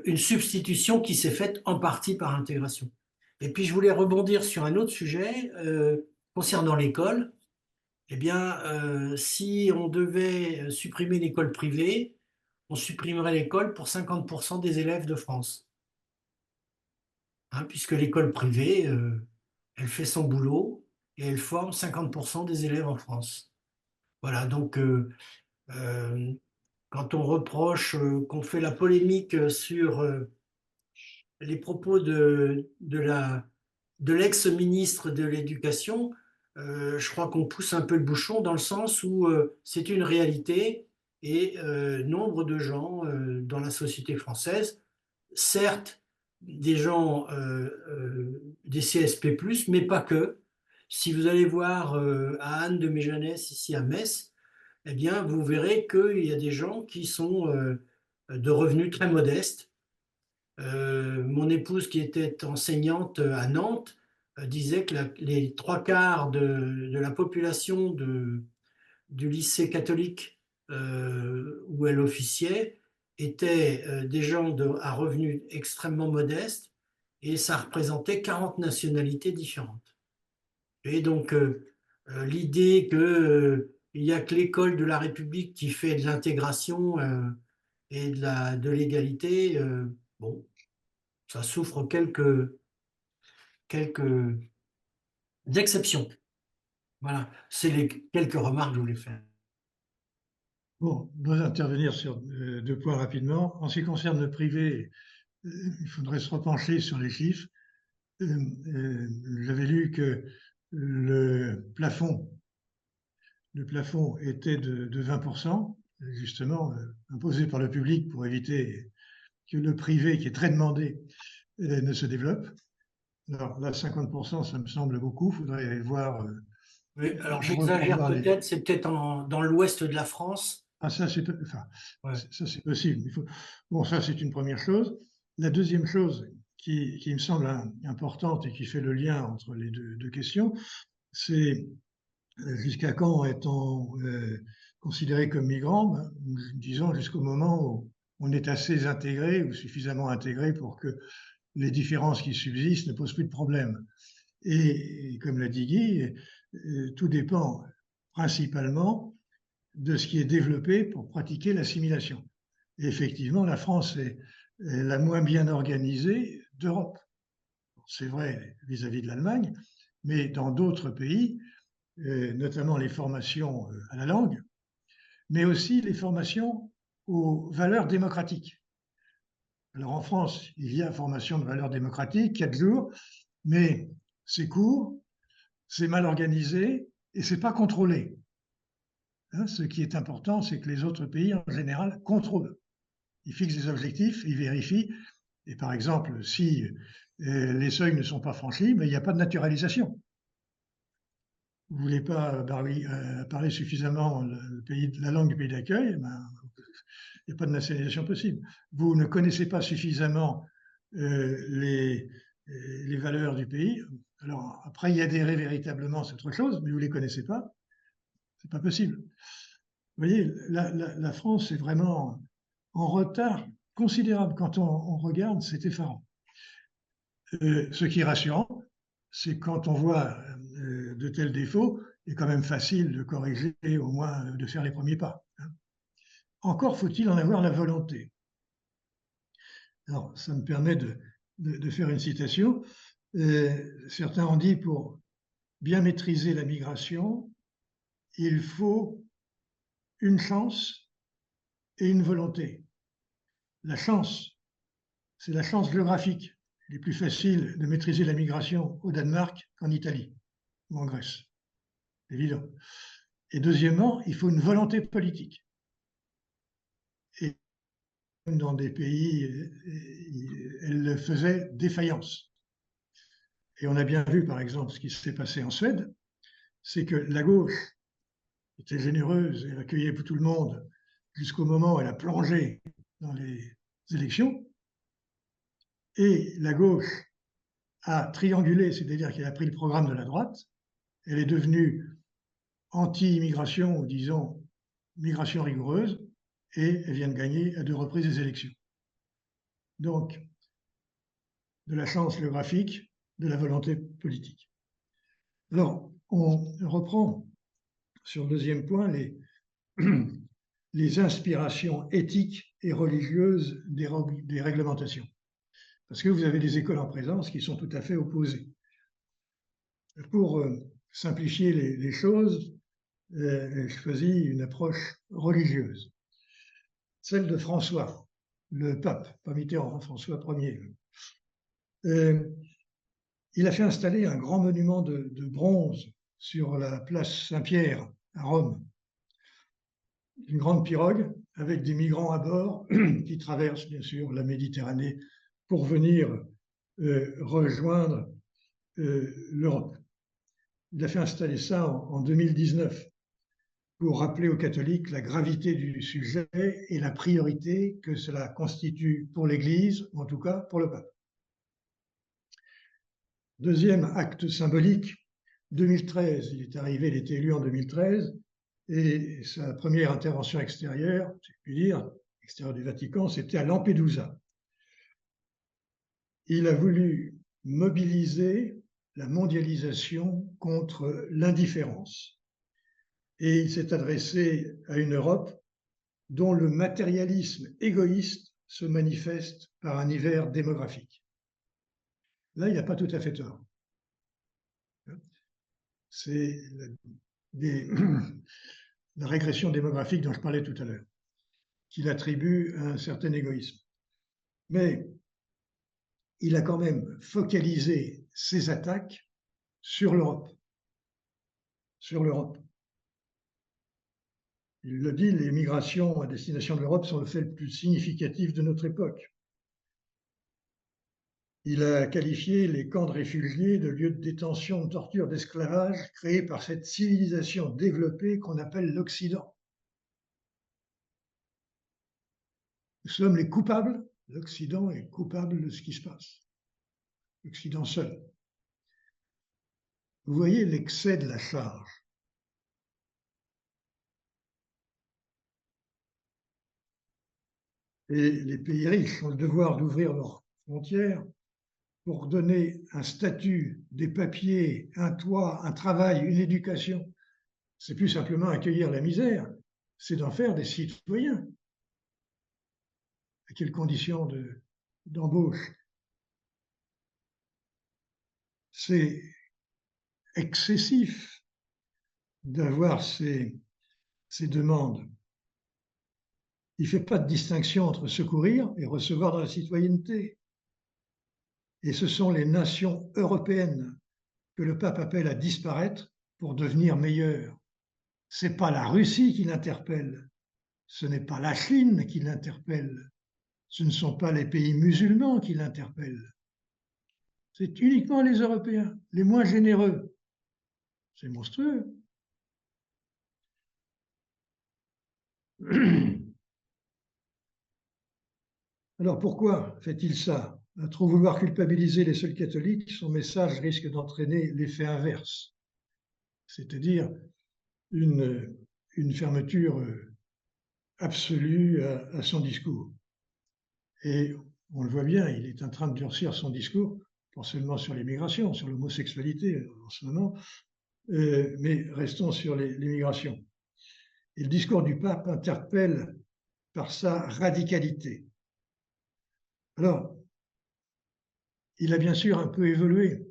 une substitution qui s'est faite en partie par intégration. Et puis je voulais rebondir sur un autre sujet concernant l'école. Eh bien, si on devait supprimer l'école privée, on supprimerait l'école pour 50% des élèves de France. Hein, puisque l'école privée, elle fait son boulot et elle forme 50% des élèves en France. Voilà, donc euh, quand on reproche, qu'on fait la polémique sur les propos de l'ex-ministre de l'Éducation, je crois qu'on pousse un peu le bouchon dans le sens où c'est une réalité et nombre de gens dans la société française, certes des gens des CSP+, mais pas que. Si vous allez voir à Anne de Méjanès, ici à Metz, eh bien, vous verrez qu'il y a des gens qui sont de revenus très modestes. Mon épouse, qui était enseignante à Nantes, disait que les trois quarts de la population du lycée catholique où elle officiait étaient des gens à revenus extrêmement modestes et ça représentait 40 nationalités différentes. Et donc, l'idée qu'il n'y a que l'école de la République qui fait de l'intégration et de l'égalité, bon, ça souffre quelques exceptions. Voilà, c'est les quelques remarques que je voulais faire. Bon, je dois intervenir sur deux points rapidement. En ce qui concerne le privé, il faudrait se repencher sur les chiffres. J'avais lu que le plafond était de 20%, justement imposé par le public pour éviter que le privé, qui est très demandé, ne se développe. Alors là, 50%, ça me semble beaucoup. Il faudrait voir. Oui, alors j'exagère peut-être, c'est peut-être dans l'ouest de la France. Ah, ça, c'est enfin, Ouais. ça, c'est possible. Bon, ça, c'est une première chose. La deuxième chose qui me semble importante et qui fait le lien entre les deux questions, c'est jusqu'à quand est-on considéré comme migrant? Disons jusqu'au moment où on est assez intégré ou suffisamment intégré pour que les différences qui subsistent ne posent plus de problème. Et comme l'a dit Guy, tout dépend principalement de ce qui est développé pour pratiquer l'assimilation. Et effectivement, la France est la moins bien organisée d'Europe. C'est vrai vis-à-vis de l'Allemagne, mais dans d'autres pays, notamment les formations à la langue, mais aussi les formations aux valeurs démocratiques. Alors en France, il y a formation de valeurs démocratiques, 4 jours, mais c'est court, c'est mal organisé et c'est pas contrôlé. Hein, ce qui est important, c'est que les autres pays, en général, contrôlent. Ils fixent des objectifs, ils vérifient. Et par exemple, si les seuils ne sont pas franchis, mais il n'y a pas de naturalisation. Vous ne voulez pas parler suffisamment la langue du pays d'accueil, ben, il n'y a pas de nationalisation possible. Vous ne connaissez pas suffisamment les valeurs du pays. Alors après, y adhérer véritablement, c'est autre chose, mais vous ne les connaissez pas, c'est pas possible. Vous voyez, la France est vraiment en retard considérable. Quand on regarde, c'est effarant. Ce qui est rassurant, c'est quand on voit de tels défauts, il est quand même facile de corriger, au moins de faire les premiers pas. Encore faut-il en avoir la volonté. Alors, ça me permet de faire une citation. Certains ont dit, pour bien maîtriser la migration, il faut une chance et une volonté. La chance, c'est la chance géographique. Il est plus facile de maîtriser la migration au Danemark qu'en Italie ou en Grèce. Évident. Et deuxièmement, il faut une volonté politique. Et dans des pays, elle faisait défaillance. Et on a bien vu, par exemple, ce qui s'est passé en Suède, c'est que la gauche était généreuse, elle accueillait tout le monde jusqu'au moment où elle a plongé dans les élections. Et la gauche a triangulé, c'est-à-dire qu'elle a pris le programme de la droite, elle est devenue anti-immigration, ou disons migration rigoureuse, et elle vient de gagner à 2 reprises les élections. Donc, de la chance géographique, de la volonté politique. Alors, on reprend sur le deuxième point les inspirations éthiques et religieuses des réglementations. Parce que vous avez des écoles en présence qui sont tout à fait opposées. Pour simplifier les choses, je choisis une approche religieuse, celle de François, le pape, pas Mitterrand, François Ier. Il a fait installer un grand monument de bronze sur la place Saint-Pierre à Rome, une grande pirogue avec des migrants à bord qui traversent bien sûr la Méditerranée pour venir rejoindre l'Europe. Il a fait installer ça en 2019 pour rappeler aux catholiques la gravité du sujet et la priorité que cela constitue pour l'Église, ou en tout cas pour le pape. Deuxième acte symbolique, 2013, il est arrivé, il était élu en 2013, et sa première intervention extérieure, si je puis dire, extérieur du Vatican, c'était à Lampedusa. Il a voulu mobiliser la mondialisation contre l'indifférence. Et il s'est adressé à une Europe dont le matérialisme égoïste se manifeste par un hiver démographique. Là, il n'a pas tout à fait tort. C'est la régression démographique dont je parlais tout à l'heure, qu'il attribue à un certain égoïsme. Mais il a quand même focalisé ses attaques sur l'Europe. Sur l'Europe. Il le dit, les migrations à destination de l'Europe sont le fait le plus significatif de notre époque. Il a qualifié les camps de réfugiés de lieux de détention, de torture, d'esclavage créés par cette civilisation développée qu'on appelle l'Occident. Nous sommes les coupables, l'Occident est coupable de ce qui se passe. L'Occident seul. Vous voyez l'excès de la charge. Et les pays riches ont le devoir d'ouvrir leurs frontières pour donner un statut, des papiers, un toit, un travail, une éducation. C'est plus simplement accueillir la misère, c'est d'en faire des citoyens. À quelles conditions d'embauche? C'est excessif d'avoir ces demandes. Il ne fait pas de distinction entre secourir et recevoir dans la citoyenneté. Et ce sont les nations européennes que le pape appelle à disparaître pour devenir meilleures. Ce n'est pas la Russie qui l'interpelle, ce n'est pas la Chine qui l'interpelle, ce ne sont pas les pays musulmans qui l'interpellent. C'est uniquement les Européens, les moins généreux. C'est monstrueux. Alors pourquoi fait-il ça? À trop vouloir culpabiliser les seuls catholiques, son message risque d'entraîner l'effet inverse, c'est-à-dire une fermeture absolue à son discours. Et on le voit bien, il est en train de durcir son discours, pas seulement sur l'immigration, sur l'homosexualité en ce moment, mais restons sur l'immigration. Et le discours du pape interpelle par sa radicalité. Alors, il a bien sûr un peu évolué,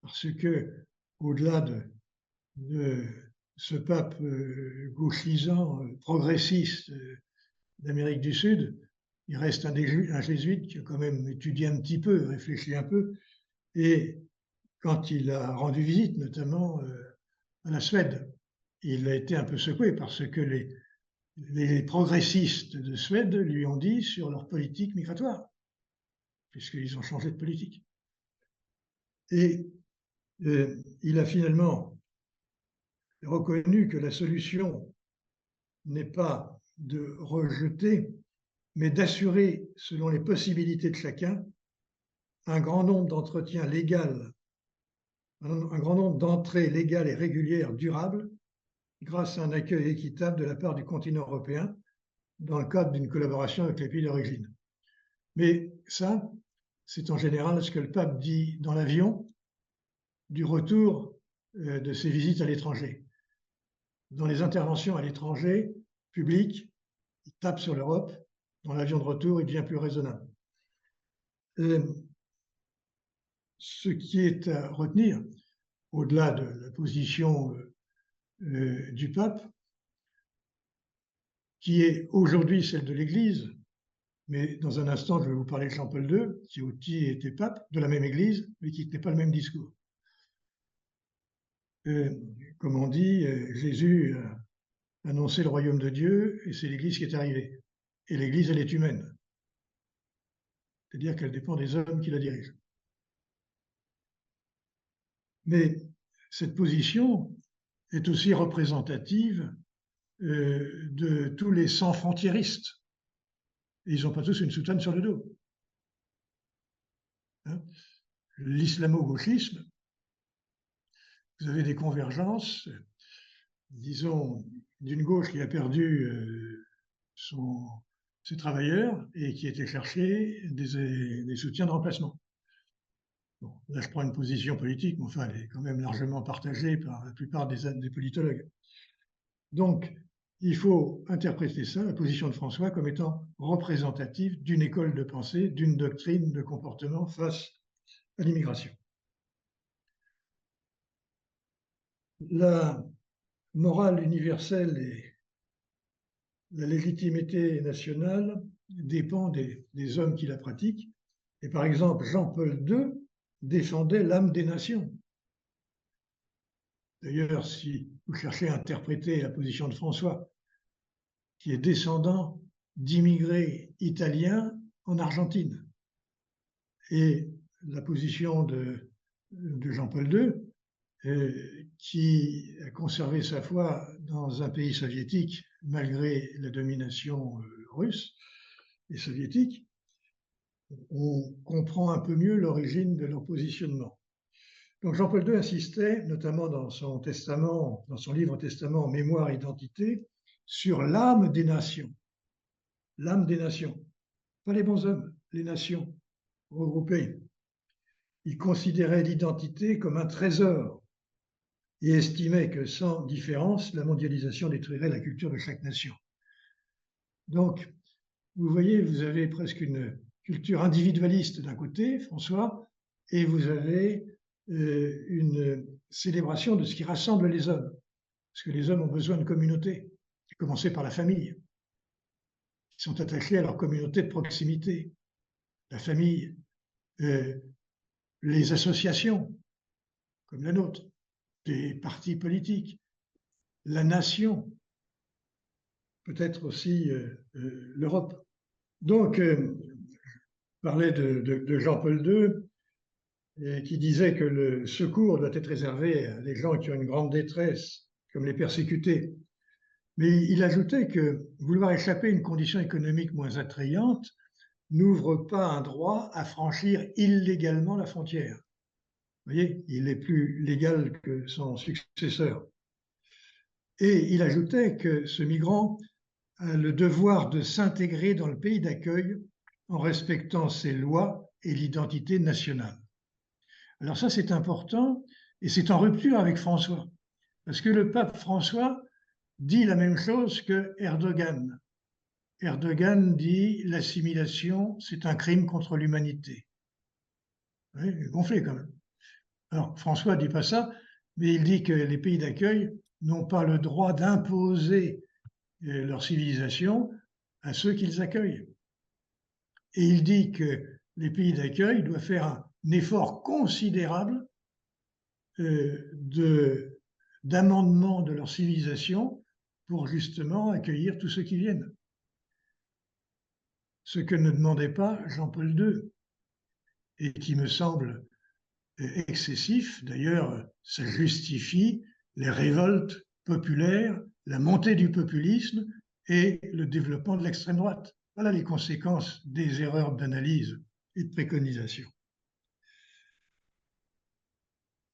parce que, au-delà de ce pape gauchisant, progressiste d'Amérique du Sud, il reste un jésuite qui a quand même étudié un petit peu, réfléchi un peu, et quand il a rendu visite notamment à la Suède, il a été un peu secoué parce que les progressistes de Suède lui ont dit sur leur politique migratoire, puisqu'ils ont changé de politique. Et il a finalement reconnu que la solution n'est pas de rejeter, mais d'assurer, selon les possibilités de chacun, un grand nombre d'entretiens légaux, un grand nombre d'entrées légales et régulières durables, grâce à un accueil équitable de la part du continent européen, dans le cadre d'une collaboration avec les pays d'origine. Mais ça, c'est en général ce que le pape dit dans l'avion du retour de ses visites à l'étranger. Dans les interventions à l'étranger, publiques, il tape sur l'Europe. Dans l'avion de retour, il devient plus raisonnable. Ce qui est à retenir, au-delà de la position du pape, qui est aujourd'hui celle de l'Église, mais dans un instant, je vais vous parler de Jean-Paul II, qui aussi était pape de la même Église, mais qui n'était pas le même discours. Comme on dit, Jésus a annoncé le royaume de Dieu et c'est l'Église qui est arrivée. Et l'Église, elle est humaine. C'est-à-dire qu'elle dépend des hommes qui la dirigent. Mais cette position est aussi représentative de tous les sans-frontiéristes. Et ils n'ont pas tous une soutane sur le dos. Hein? L'islamo-gauchisme, vous avez des convergences, disons, d'une gauche qui a perdu ses travailleurs et qui était chercher des soutiens de remplacement. Bon, là, je prends une position politique, mais enfin, elle est quand même largement partagée par la plupart des politologues. Donc, il faut interpréter ça, la position de François, comme étant représentative d'une école de pensée, d'une doctrine de comportement face à l'immigration. La morale universelle et la légitimité nationale dépend des hommes qui la pratiquent. Et par exemple, Jean-Paul II défendait l'âme des nations. D'ailleurs, si vous cherchez à interpréter la position de François, qui est descendant d'immigrés italiens en Argentine, et la position de Jean-Paul II, qui a conservé sa foi dans un pays soviétique malgré la domination russe et soviétique, on comprend un peu mieux l'origine de leur positionnement. Donc Jean-Paul II insistait, notamment dans son testament, dans son livre Testament, Mémoire et Identité, sur l'âme des nations. L'âme des nations. Pas les bons hommes, les nations regroupées. Il considérait l'identité comme un trésor et estimait que sans différence, la mondialisation détruirait la culture de chaque nation. Donc, vous voyez, vous avez presque une culture individualiste d'un côté, François, et vous avez une célébration de ce qui rassemble les hommes. Parce que les hommes ont besoin de communauté, à commencer par la famille. Ils sont attachés à leur communauté de proximité. La famille, les associations, comme la nôtre, des partis politiques, la nation, peut-être aussi l'Europe. Donc, je parlais de Jean-Paul II, qui disait que le secours doit être réservé à des gens qui ont une grande détresse, comme les persécutés. Mais il ajoutait que vouloir échapper à une condition économique moins attrayante n'ouvre pas un droit à franchir illégalement la frontière. Vous voyez, il est plus légal que son successeur. Et il ajoutait que ce migrant a le devoir de s'intégrer dans le pays d'accueil en respectant ses lois et l'identité nationale. Alors ça, c'est important et c'est en rupture avec François, parce que le pape François dit la même chose que Erdogan. Erdogan dit l'assimilation, c'est un crime contre l'humanité. Oui, il est gonflé quand même. Alors François ne dit pas ça, mais il dit que les pays d'accueil n'ont pas le droit d'imposer leur civilisation à ceux qu'ils accueillent. Et il dit que les pays d'accueil doivent faire un effort considérable d'amendement de leur civilisation pour justement accueillir tous ceux qui viennent. Ce que ne demandait pas Jean-Paul II et qui me semble excessif. D'ailleurs, ça justifie les révoltes populaires, la montée du populisme et le développement de l'extrême droite. Voilà les conséquences des erreurs d'analyse et de préconisation.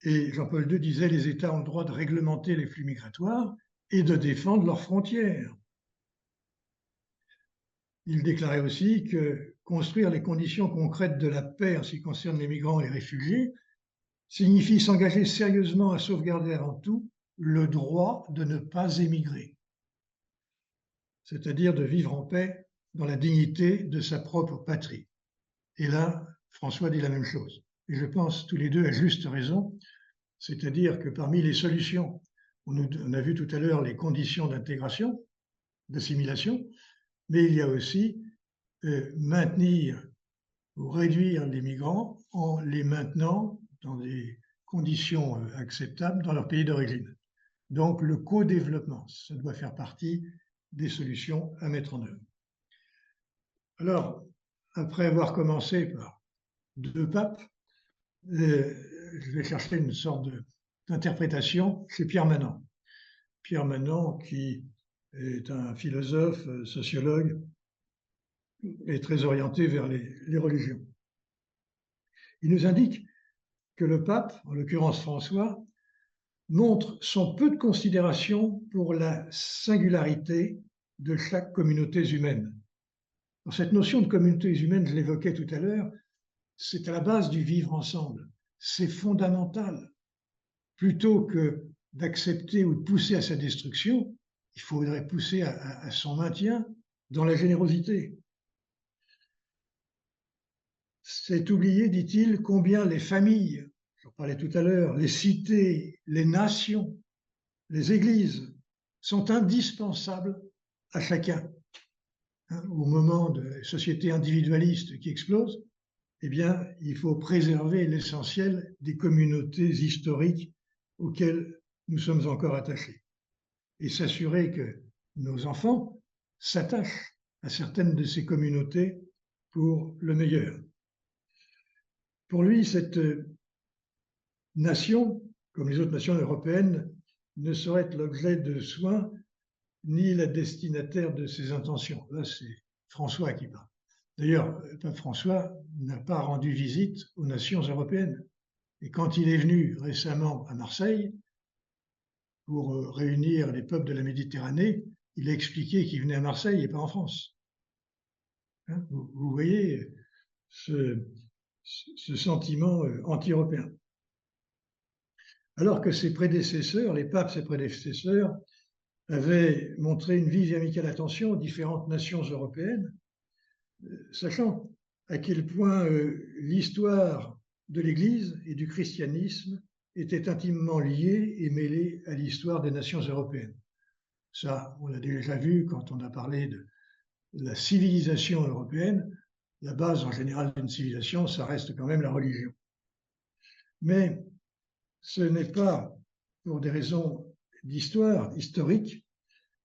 Et Jean-Paul II disait les États ont le droit de réglementer les flux migratoires et de défendre leurs frontières. Il déclarait aussi que construire les conditions concrètes de la paix en ce qui concerne les migrants et les réfugiés signifie s'engager sérieusement à sauvegarder avant tout le droit de ne pas émigrer, c'est-à-dire de vivre en paix dans la dignité de sa propre patrie. Et là, François dit la même chose. Et je pense tous les deux à juste raison, c'est-à-dire que parmi les solutions, on a vu tout à l'heure les conditions d'intégration, d'assimilation, mais il y a aussi maintenir ou réduire les migrants en les maintenant dans des conditions acceptables dans leur pays d'origine. Donc le co-développement, ça doit faire partie des solutions à mettre en œuvre. Alors, après avoir commencé par deux papes, je vais chercher une sorte d'interprétation chez Pierre Manant. Pierre Manant, qui est un philosophe, sociologue, et très orienté vers les religions. Il nous indique que le pape, en l'occurrence François, montre son peu de considération pour la singularité de chaque communauté humaine. Alors, cette notion de communautés humaines, je l'évoquais tout à l'heure, c'est à la base du vivre ensemble. C'est fondamental. Plutôt que d'accepter ou de pousser à sa destruction, il faudrait pousser à son maintien dans la générosité. C'est oublier, dit-il, combien les familles, j'en parlais tout à l'heure, les cités, les nations, les églises sont indispensables à chacun. Au moment de sociétés individualistes qui explosent, eh bien, il faut préserver l'essentiel des communautés historiques auxquelles nous sommes encore attachés et s'assurer que nos enfants s'attachent à certaines de ces communautés pour le meilleur. Pour lui, cette nation, comme les autres nations européennes, ne saurait être l'objet de soins ni la destinataire de ses intentions. Là, c'est François qui parle. D'ailleurs, Pape François n'a pas rendu visite aux nations européennes. Et quand il est venu récemment à Marseille pour réunir les peuples de la Méditerranée, il a expliqué qu'il venait à Marseille et pas en France. Vous voyez ce sentiment anti-européen. Alors que ses prédécesseurs, les papes, ses prédécesseurs, avaient montré une vive et amicale attention aux différentes nations européennes, sachant à quel point l'histoire de l'Église et du christianisme était intimement liée et mêlée à l'histoire des nations européennes. Ça, on l'a déjà vu quand on a parlé de la civilisation européenne. La base en général d'une civilisation, ça reste quand même la religion. Mais ce n'est pas pour des raisons d'histoire, historique,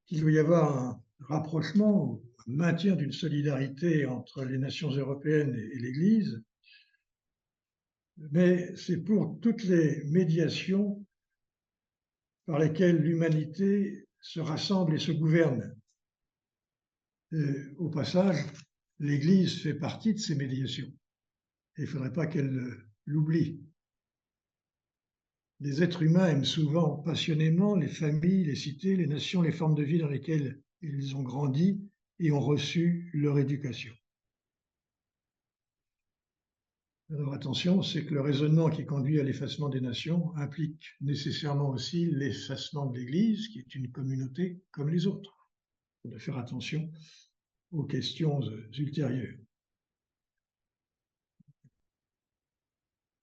qu'il doit y avoir un rapprochement, un maintien d'une solidarité entre les nations européennes et l'Église, mais c'est pour toutes les médiations par lesquelles l'humanité se rassemble et se gouverne. Au passage, l'Église fait partie de ces médiations. Et il ne faudrait pas qu'elle l'oublie. Les êtres humains aiment souvent passionnément les familles, les cités, les nations, les formes de vie dans lesquelles ils ont grandi et ont reçu leur éducation. Alors attention, c'est que le raisonnement qui conduit à l'effacement des nations implique nécessairement aussi l'effacement de l'Église, qui est une communauté comme les autres. Il faut faire attention aux questions ultérieures.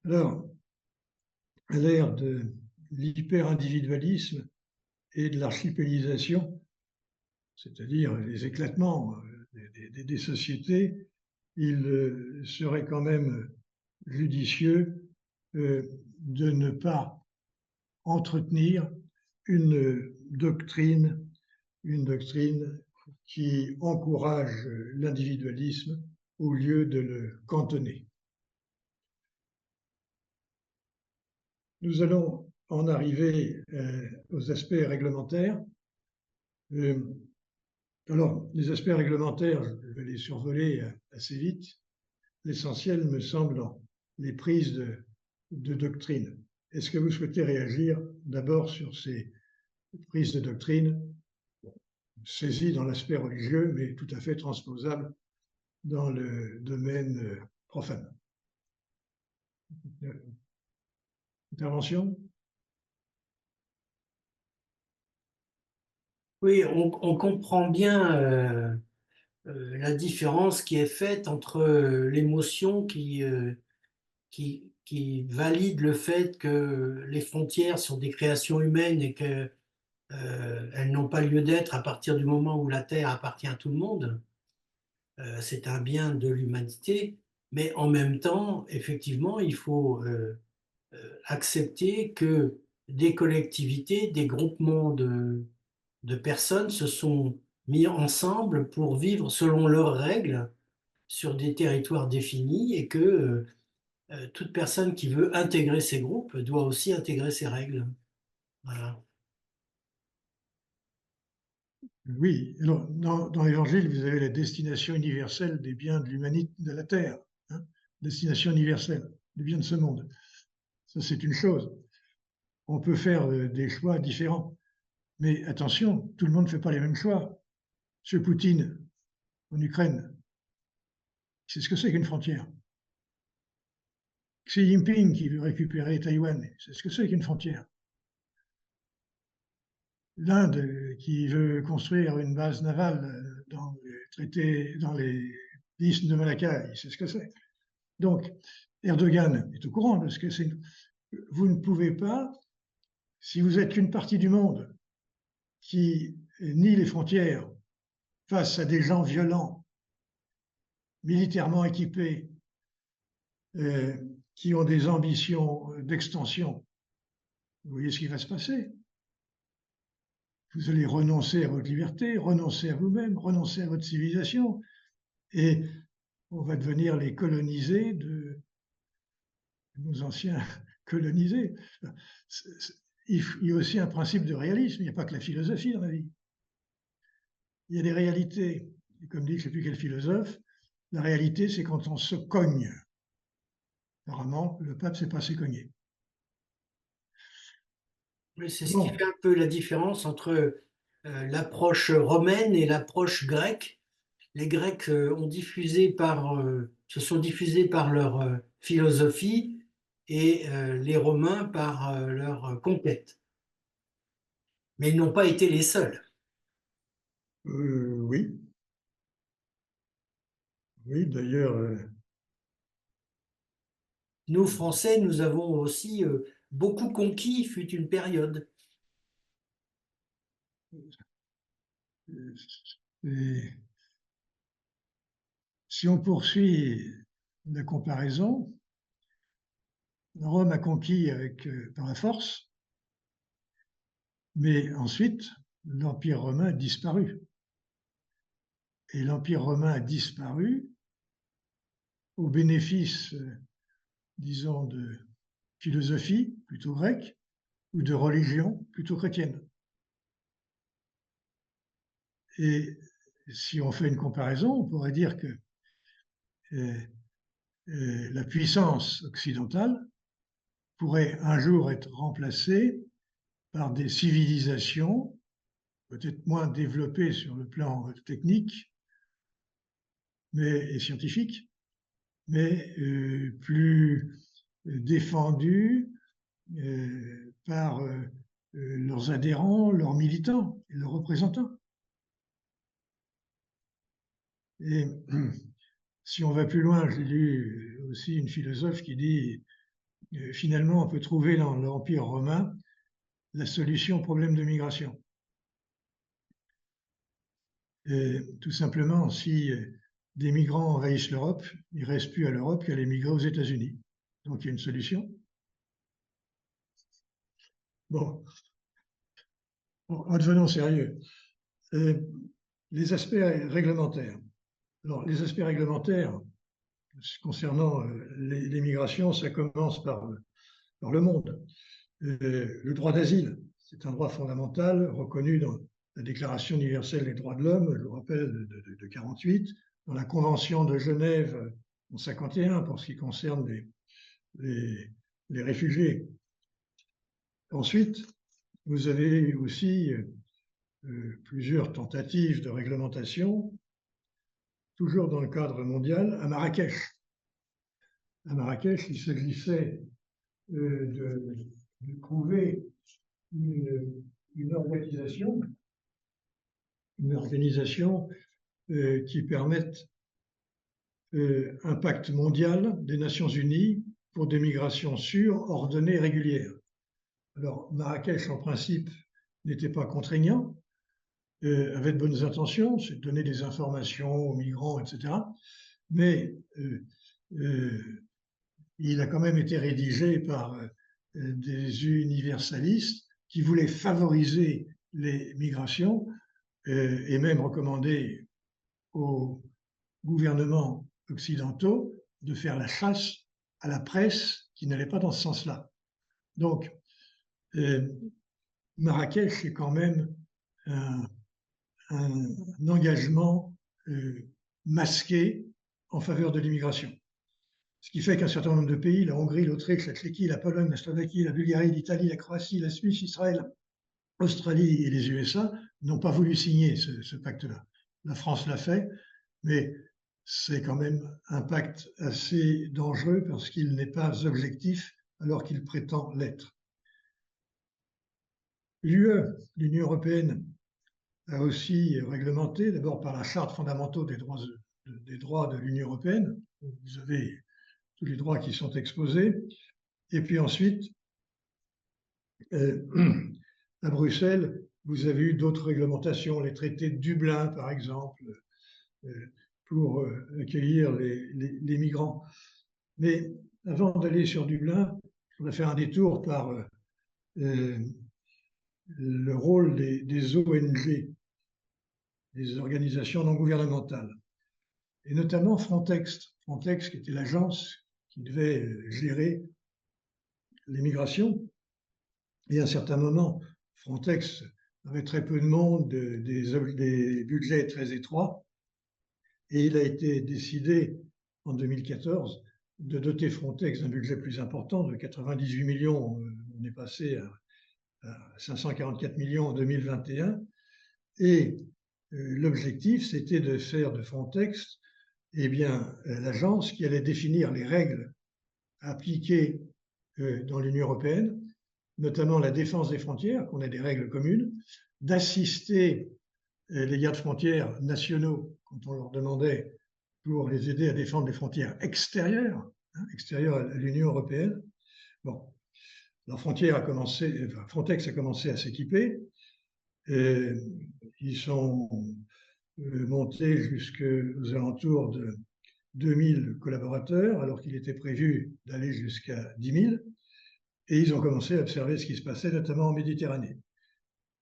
Alors, à l'ère de l'hyper-individualisme et de l'archipélisation, c'est-à-dire les éclatements des sociétés, il serait quand même judicieux de ne pas entretenir une doctrine qui encourage l'individualisme au lieu de le cantonner. Nous allons en arriver aux aspects réglementaires. Alors, les aspects réglementaires, je vais les survoler assez vite. L'essentiel me semble dans les prises de doctrine. Est-ce que vous souhaitez réagir d'abord sur ces prises de doctrine, saisies dans l'aspect religieux, mais tout à fait transposables dans le domaine profane? Intervention? Oui, on comprend bien la différence qui est faite entre l'émotion qui valide le fait que les frontières sont des créations humaines et qu'elles n'ont pas lieu d'être à partir du moment où la Terre appartient à tout le monde. C'est un bien de l'humanité, mais en même temps, effectivement, il faut accepter que des collectivités, des groupements de personnes se sont mis ensemble pour vivre selon leurs règles sur des territoires définis et que toute personne qui veut intégrer ces groupes doit aussi intégrer ces règles. Voilà. Oui, alors, dans l'Évangile, vous avez la destination universelle des biens de l'humanité, de la Terre, destination universelle des biens de ce monde. Ça, c'est une chose. On peut faire des choix différents. Mais attention, tout le monde ne fait pas les mêmes choix. M. Poutine en Ukraine, c'est ce que c'est qu'une frontière. Xi Jinping qui veut récupérer Taïwan, c'est ce que c'est qu'une frontière. L'Inde qui veut construire une base navale dans les l'isthme de Malacca, c'est ce que c'est. Donc, Erdogan est au courant de ce que c'est. Vous ne pouvez pas, si vous êtes une partie du monde qui nie les frontières face à des gens violents, militairement équipés, qui ont des ambitions d'extension, vous voyez ce qui va se passer. Vous allez renoncer à votre liberté, renoncer à vous-même, renoncer à votre civilisation, et on va devenir les colonisés de nos anciens colonisés. Il y a aussi un principe de réalisme, il n'y a pas que la philosophie dans la vie. Il y a des réalités, et comme dit je ne sais plus quel philosophe, la réalité c'est quand on se cogne. Apparemment, le pape s'est pas assez cogné. Mais c'est ce qui fait un peu la différence entre l'approche romaine et l'approche grecque. Les Grecs se sont diffusés par leur philosophie et les Romains par leur conquête. Mais ils n'ont pas été les seuls. Oui. Oui, d'ailleurs. Nous, Français, nous avons aussi beaucoup conquis, fut une période. Si on poursuit la comparaison, Rome a conquis par la force, mais ensuite, l'Empire romain a disparu. Et l'Empire romain a disparu au bénéfice, disons, de philosophie plutôt grecque ou de religion plutôt chrétienne. Et si on fait une comparaison, on pourrait dire que la puissance occidentale pourrait un jour être remplacée par des civilisations peut-être moins développées sur le plan technique et scientifique, mais plus défendues par leurs adhérents, leurs militants et leurs représentants. Et si on va plus loin, j'ai lu aussi une philosophe qui dit finalement on peut trouver dans l'Empire romain la solution au problème de migration. Et tout simplement, si des migrants envahissent l'Europe, il ne reste plus à l'Europe qu'à les migrer aux États-Unis. Donc il y a une solution. Bon, en devenant sérieux, les aspects réglementaires. Alors, les aspects réglementaires concernant les migrations, ça commence par le monde. Le droit d'asile, c'est un droit fondamental reconnu dans la Déclaration universelle des droits de l'homme, je vous rappelle, de 48, dans la Convention de Genève en 51 pour ce qui concerne les réfugiés. Ensuite, vous avez aussi plusieurs tentatives de réglementation, toujours dans le cadre mondial, à Marrakech. À Marrakech, il s'agissait de trouver une organisation qui permette un pacte mondial des Nations Unies pour des migrations sûres, ordonnées et régulières. Alors, Marrakech, en principe, n'était pas contraignant, avait de bonnes intentions, c'est de donner des informations aux migrants, etc. Mais il a quand même été rédigé par des universalistes qui voulaient favoriser les migrations et même recommander aux gouvernements occidentaux de faire la chasse à la presse qui n'allait pas dans ce sens-là. Donc, Marrakech est quand même un engagement masqué en faveur de l'immigration. Ce qui fait qu'un certain nombre de pays, la Hongrie, l'Autriche, la Tchéquie, la Pologne, la Slovaquie, la Bulgarie, l'Italie, la Croatie, la Suisse, Israël, l'Australie et les USA n'ont pas voulu signer ce pacte-là. La France l'a fait, mais c'est quand même un pacte assez dangereux parce qu'il n'est pas objectif alors qu'il prétend l'être. L'Union européenne, a aussi réglementé, d'abord par la Charte fondamentale des droits de l'Union européenne. Vous avez tous les droits qui sont exposés. Et puis ensuite, à Bruxelles, vous avez eu d'autres réglementations, les traités de Dublin, par exemple, pour accueillir les migrants. Mais avant d'aller sur Dublin, je voudrais faire un détour par le rôle des ONG, des organisations non gouvernementales, et notamment Frontex. Frontex, qui était l'agence qui devait gérer les migrations. Et à un certain moment, Frontex avait très peu de monde, des budgets très étroits, et il a été décidé en 2014 de doter Frontex d'un budget plus important, de 98 millions. On est passé à 544 millions en 2021. Et l'objectif, c'était de faire de Frontex l'agence qui allait définir les règles appliquées dans l'Union européenne, notamment la défense des frontières, qu'on ait des règles communes, d'assister les gardes frontières nationaux quand on leur demandait pour les aider à défendre les frontières extérieures, extérieures à l'Union européenne. Bon, la Frontex a commencé à s'équiper. Ils sont montés jusqu'aux alentours de 2000 collaborateurs, alors qu'il était prévu d'aller jusqu'à 10 000. Et ils ont commencé à observer ce qui se passait, notamment en Méditerranée.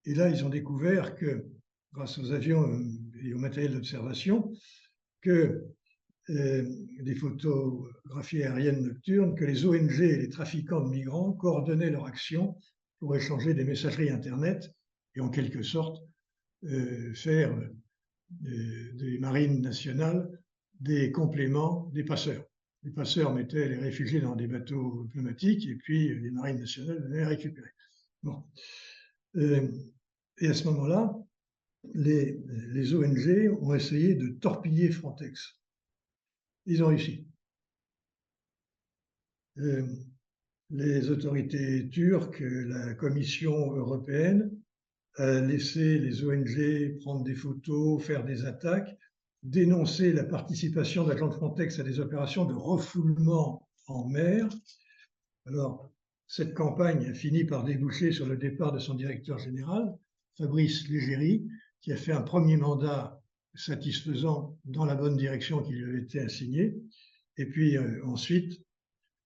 Et là, ils ont découvert que, grâce aux avions et au matériel d'observation, que des photographies aériennes nocturnes, que les ONG et les trafiquants de migrants coordonnaient leur action pour échanger des messageries Internet et en quelque sorte faire des marines nationales des compléments des passeurs. Les passeurs mettaient les réfugiés dans des bateaux pneumatiques et puis les marines nationales venaient les récupérer. Bon. Et à ce moment-là, les ONG ont essayé de torpiller Frontex. Ils ont réussi. Les autorités turques, la Commission européenne, a laissé les ONG prendre des photos, faire des attaques, dénoncer la participation d'agents de Frontex à des opérations de refoulement en mer. Alors, cette campagne a fini par déboucher sur le départ de son directeur général, Fabrice Leggeri, qui a fait un premier mandat satisfaisant dans la bonne direction qui lui avait été assignée. Et puis ensuite,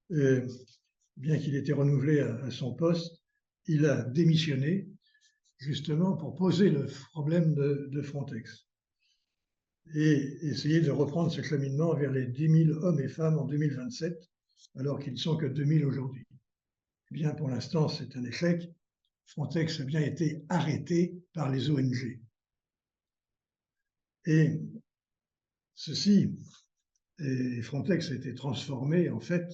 bien qu'il ait été renouvelé à son poste, il a démissionné justement pour poser le problème de Frontex et essayer de reprendre ce cheminement vers les 10 000 hommes et femmes en 2027, alors qu'ils ne sont que 2 000 aujourd'hui. Bien, pour l'instant, c'est un échec. Frontex a bien été arrêté par les ONG. Et Frontex a été transformé en fait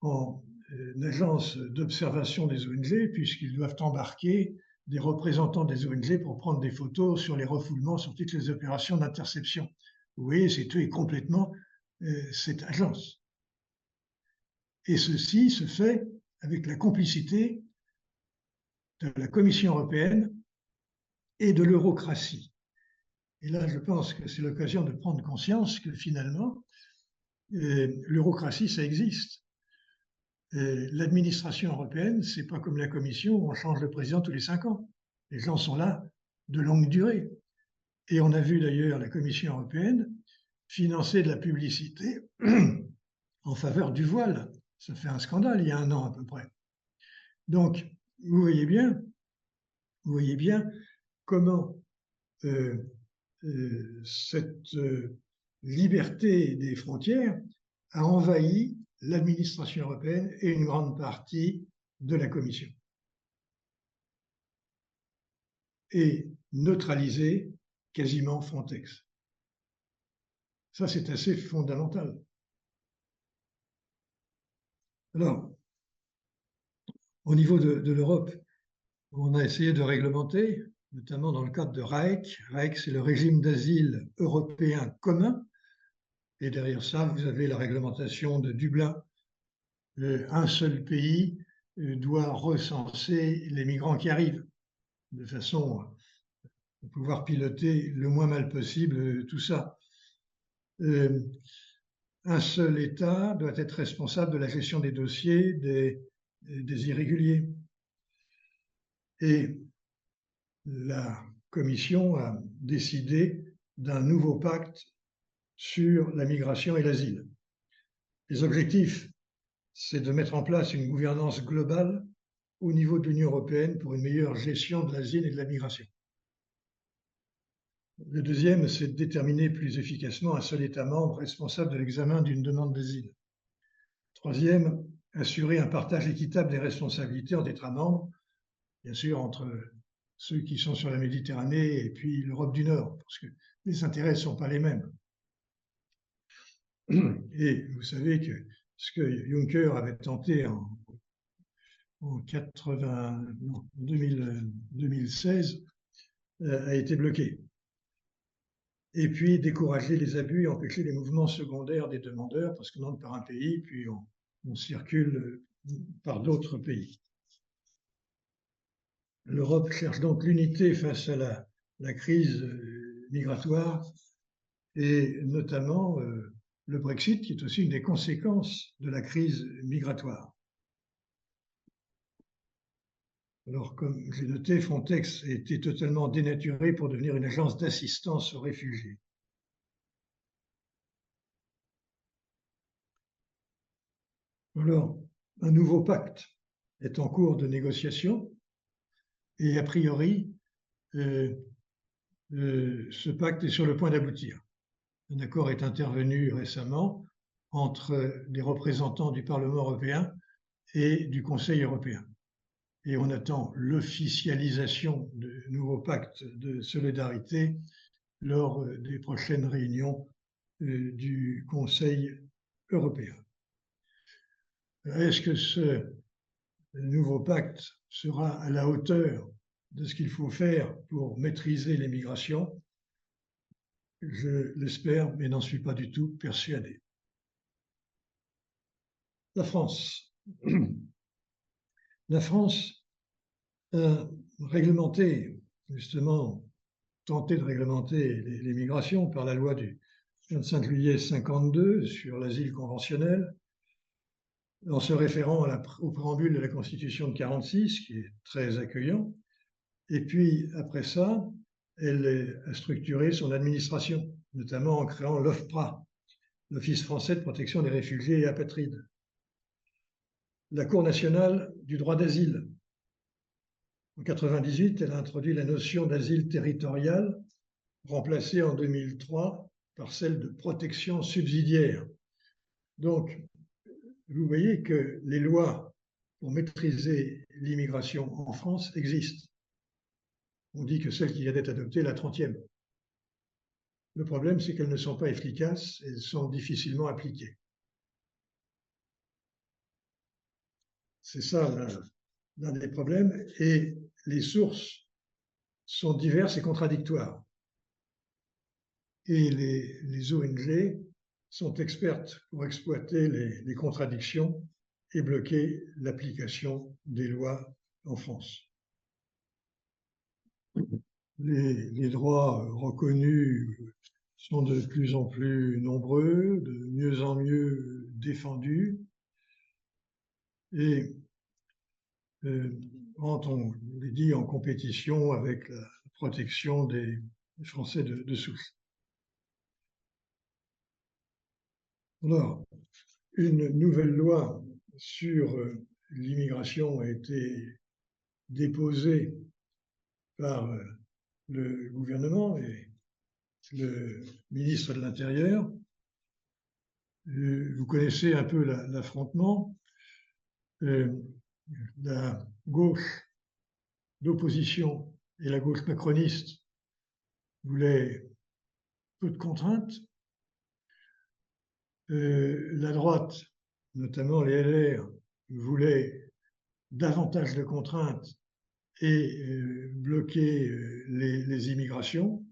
en une agence d'observation des ONG, puisqu'ils doivent embarquer des représentants des ONG pour prendre des photos sur les refoulements, sur toutes les opérations d'interception. Vous voyez, c'est tout et complètement cette agence. Et ceci se fait avec la complicité de la Commission européenne et de l'eurocratie. Et là, je pense que c'est l'occasion de prendre conscience que finalement, l'eurocratie, ça existe. L'administration européenne, c'est pas comme la Commission où on change de président tous les 5 ans. Les gens sont là de longue durée. Et on a vu d'ailleurs la Commission européenne financer de la publicité en faveur du voile. Ça fait un scandale il y a 1 an à peu près. Donc, vous voyez bien comment cette liberté des frontières a envahi l'administration européenne et une grande partie de la Commission. Et neutralisé quasiment Frontex. Ça, c'est assez fondamental. Alors, au niveau de l'Europe, on a essayé de réglementer. notamment dans le cadre de RAEC. RAEC, c'est le régime d'asile européen commun. Et derrière ça, vous avez la réglementation de Dublin. Un seul pays doit recenser les migrants qui arrivent, de façon à pouvoir piloter le moins mal possible tout ça. Un seul État doit être responsable de la gestion des dossiers des irréguliers. Et la Commission a décidé d'un nouveau pacte sur la migration et l'asile. Les objectifs, c'est de mettre en place une gouvernance globale au niveau de l'Union européenne pour une meilleure gestion de l'asile et de la migration. Le deuxième, c'est de déterminer plus efficacement un seul État membre responsable de l'examen d'une demande d'asile. Troisième, assurer un partage équitable des responsabilités entre États membres, bien sûr entre ceux qui sont sur la Méditerranée et puis l'Europe du Nord, parce que les intérêts ne sont pas les mêmes. Et vous savez que ce que Juncker avait tenté en 2016 a été bloqué. Et puis décourager les abus et empêcher les mouvements secondaires des demandeurs, parce qu'on entre par un pays, puis on circule par d'autres pays. L'Europe cherche donc l'unité face à la crise migratoire et notamment le Brexit, qui est aussi une des conséquences de la crise migratoire. Alors, comme j'ai noté, Frontex a été totalement dénaturé pour devenir une agence d'assistance aux réfugiés. Alors, un nouveau pacte est en cours de négociation et a priori, ce pacte est sur le point d'aboutir. Un accord est intervenu récemment entre des représentants du Parlement européen et du Conseil européen. Et on attend l'officialisation de nouveaux pactes de solidarité lors des prochaines réunions du Conseil européen. Est-ce que ce nouveau pacte sera à la hauteur de ce qu'il faut faire pour maîtriser les migrations? Je l'espère, mais n'en suis pas du tout persuadé. La France. La France a réglementé, justement, tenté de réglementer les migrations par la loi du 25 juillet 52 sur l'asile conventionnel, en se référant au préambule de la Constitution de 46, qui est très accueillant. Et puis, après ça, elle a structuré son administration, notamment en créant l'OFPRA, l'Office français de protection des réfugiés et apatrides. La Cour nationale du droit d'asile. En 1998, elle a introduit la notion d'asile territorial, remplacée en 2003 par celle de protection subsidiaire. Donc, vous voyez que les lois pour maîtriser l'immigration en France existent. On dit que celle qui vient d'être adoptée est la 30e. Le problème, c'est qu'elles ne sont pas efficaces, elles sont difficilement appliquées. C'est ça l'un des problèmes, et les sources sont diverses et contradictoires. Et les ONG sont expertes pour exploiter les contradictions et bloquer l'application des lois en France. Les droits reconnus sont de plus en plus nombreux, de mieux en mieux défendus. Et entre, on l'a dit, en compétition avec la protection des Français de souche. Alors, une nouvelle loi sur l'immigration a été déposée par le gouvernement et le ministre de l'Intérieur. Vous connaissez un peu l'affrontement. La gauche d'opposition et la gauche macroniste voulaient peu de contraintes. La droite, notamment les LR, voulaient davantage de contraintes et bloqué les immigrations.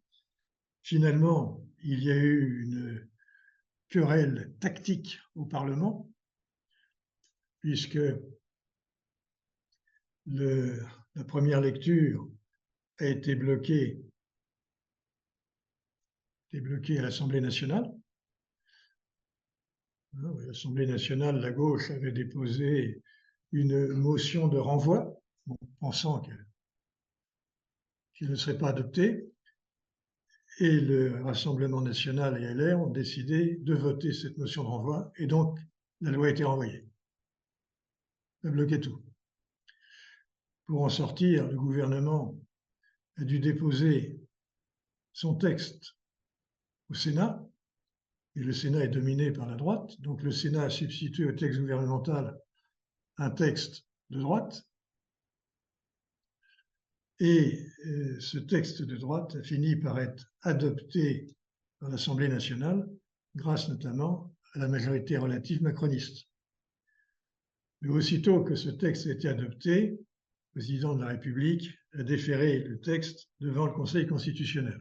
Finalement, il y a eu une querelle tactique au Parlement, puisque la première lecture a été bloquée à l'Assemblée nationale. L'Assemblée nationale, la gauche avait déposé une motion de renvoi, pensant qu'elle ne serait pas adoptée. Et le Rassemblement national et LR ont décidé de voter cette motion de renvoi, et donc la loi a été renvoyée. Ça bloquait tout. Pour en sortir, le gouvernement a dû déposer son texte au Sénat, et le Sénat est dominé par la droite, donc le Sénat a substitué au texte gouvernemental un texte de droite, et ce texte de droite a fini par être adopté par l'Assemblée nationale, grâce notamment à la majorité relative macroniste. Mais aussitôt que ce texte a été adopté, le président de la République a déféré le texte devant le Conseil constitutionnel.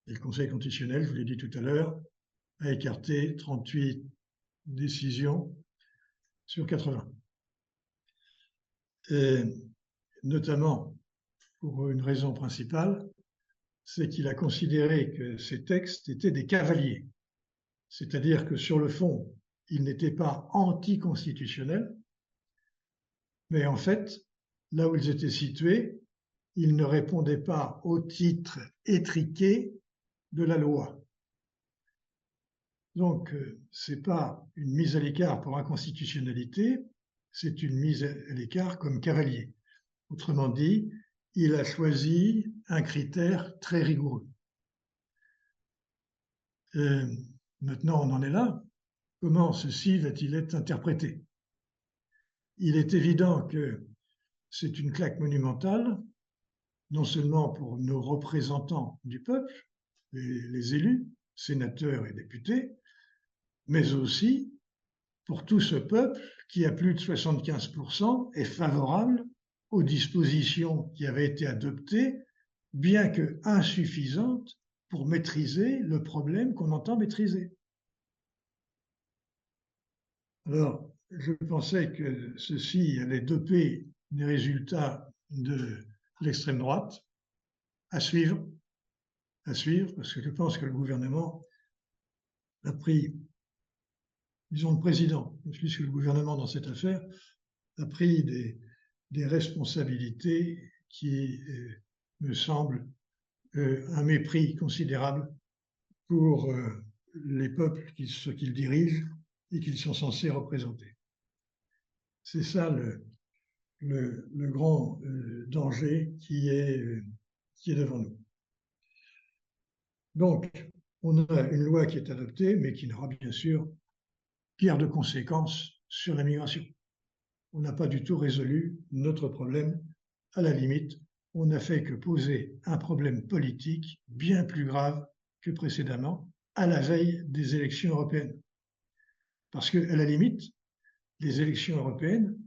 Et le Conseil constitutionnel, je vous l'ai dit tout à l'heure, a écarté 38 décisions sur 80. Et notamment pour une raison principale, c'est qu'il a considéré que ces textes étaient des cavaliers. C'est-à-dire que sur le fond, ils n'étaient pas anticonstitutionnels, mais en fait, là où ils étaient situés, ils ne répondaient pas au titre étriqué de la loi. Donc, ce n'est pas une mise à l'écart pour inconstitutionnalité, c'est une mise à l'écart comme cavalier. Autrement dit, il a choisi un critère très rigoureux. Maintenant, on en est là. Comment ceci va-t-il être interprété? Il est évident que c'est une claque monumentale, non seulement pour nos représentants du peuple, les élus, sénateurs et députés, mais aussi pour tout ce peuple qui, à plus de 75%, est favorable aux dispositions qui avaient été adoptées, bien que insuffisantes pour maîtriser le problème qu'on entend maîtriser. Alors, je pensais que ceci allait doper les résultats de l'extrême droite à suivre, parce que je pense que le gouvernement a pris, disons le président, plus que le gouvernement dans cette affaire, a pris des responsabilités qui me semblent un mépris considérable pour les peuples qu'ils dirigent et qu'ils sont censés représenter. C'est ça le grand danger qui est devant nous. Donc, on a une loi qui est adoptée, mais qui n'aura bien sûr guère de conséquences sur la migration. On n'a pas du tout résolu notre problème. À la limite, on n'a fait que poser un problème politique bien plus grave que précédemment, à la veille des élections européennes. Parce qu'à la limite, les élections européennes,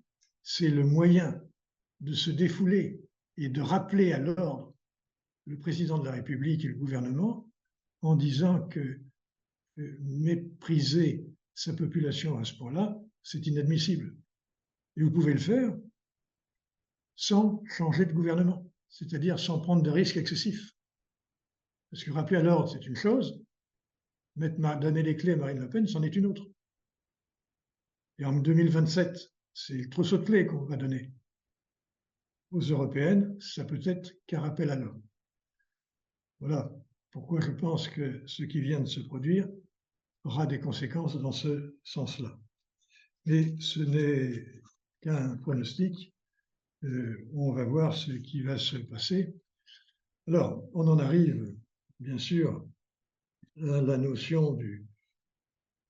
c'est le moyen de se défouler et de rappeler à l'ordre le président de la République et le gouvernement en disant que mépriser sa population à ce point-là, c'est inadmissible. Et vous pouvez le faire sans changer de gouvernement, c'est-à-dire sans prendre de risques excessifs. Parce que rappeler à l'ordre, c'est une chose, donner les clés à Marine Le Pen, c'en est une autre. Et en 2027, c'est le trousseau de clés qu'on va donner aux européennes, ça peut être qu'un rappel à l'ordre. Voilà pourquoi je pense que ce qui vient de se produire aura des conséquences dans ce sens-là. Mais ce n'est qu'un pronostic. On va voir ce qui va se passer. Alors, on en arrive, bien sûr, à la notion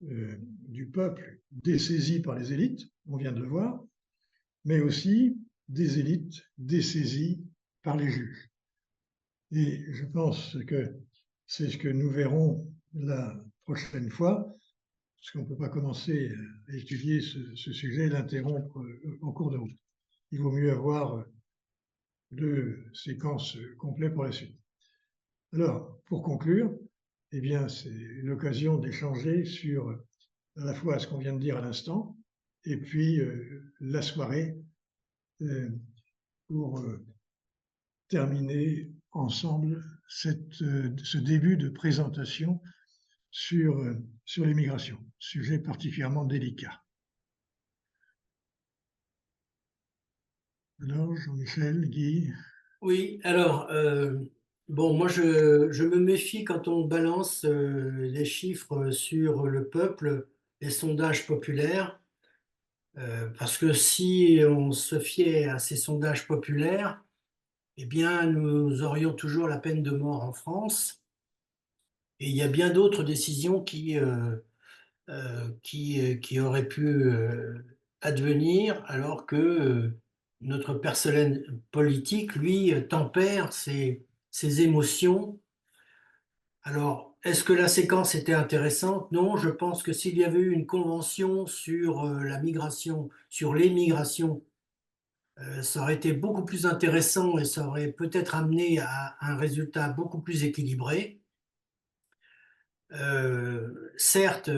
du peuple dessaisi par les élites, on vient de le voir, mais aussi des élites dessaisies par les juges. Et je pense que c'est ce que nous verrons la prochaine fois, parce qu'on ne peut pas commencer à étudier ce sujet et l'interrompre en cours de route. Il vaut mieux avoir 2 séquences complètes pour la suite. Alors, pour conclure, eh bien, c'est l'occasion d'échanger sur à la fois ce qu'on vient de dire à l'instant, et puis la soirée pour terminer ensemble ce début de présentation sur l'immigration, sujet particulièrement délicat. Alors, Jean-Michel, Guy. Oui, alors, bon, moi, je me méfie quand on balance les chiffres sur le peuple, les sondages populaires, parce que si on se fiait à ces sondages populaires, eh bien, nous aurions toujours la peine de mort en France. Et il y a bien d'autres décisions qui auraient pu advenir, alors que notre personnel politique, lui, tempère ses émotions. Alors, est-ce que la séquence était intéressante? Non, je pense que s'il y avait eu une convention sur la migration, sur l'émigration, ça aurait été beaucoup plus intéressant et ça aurait peut-être amené à un résultat beaucoup plus équilibré. Certes,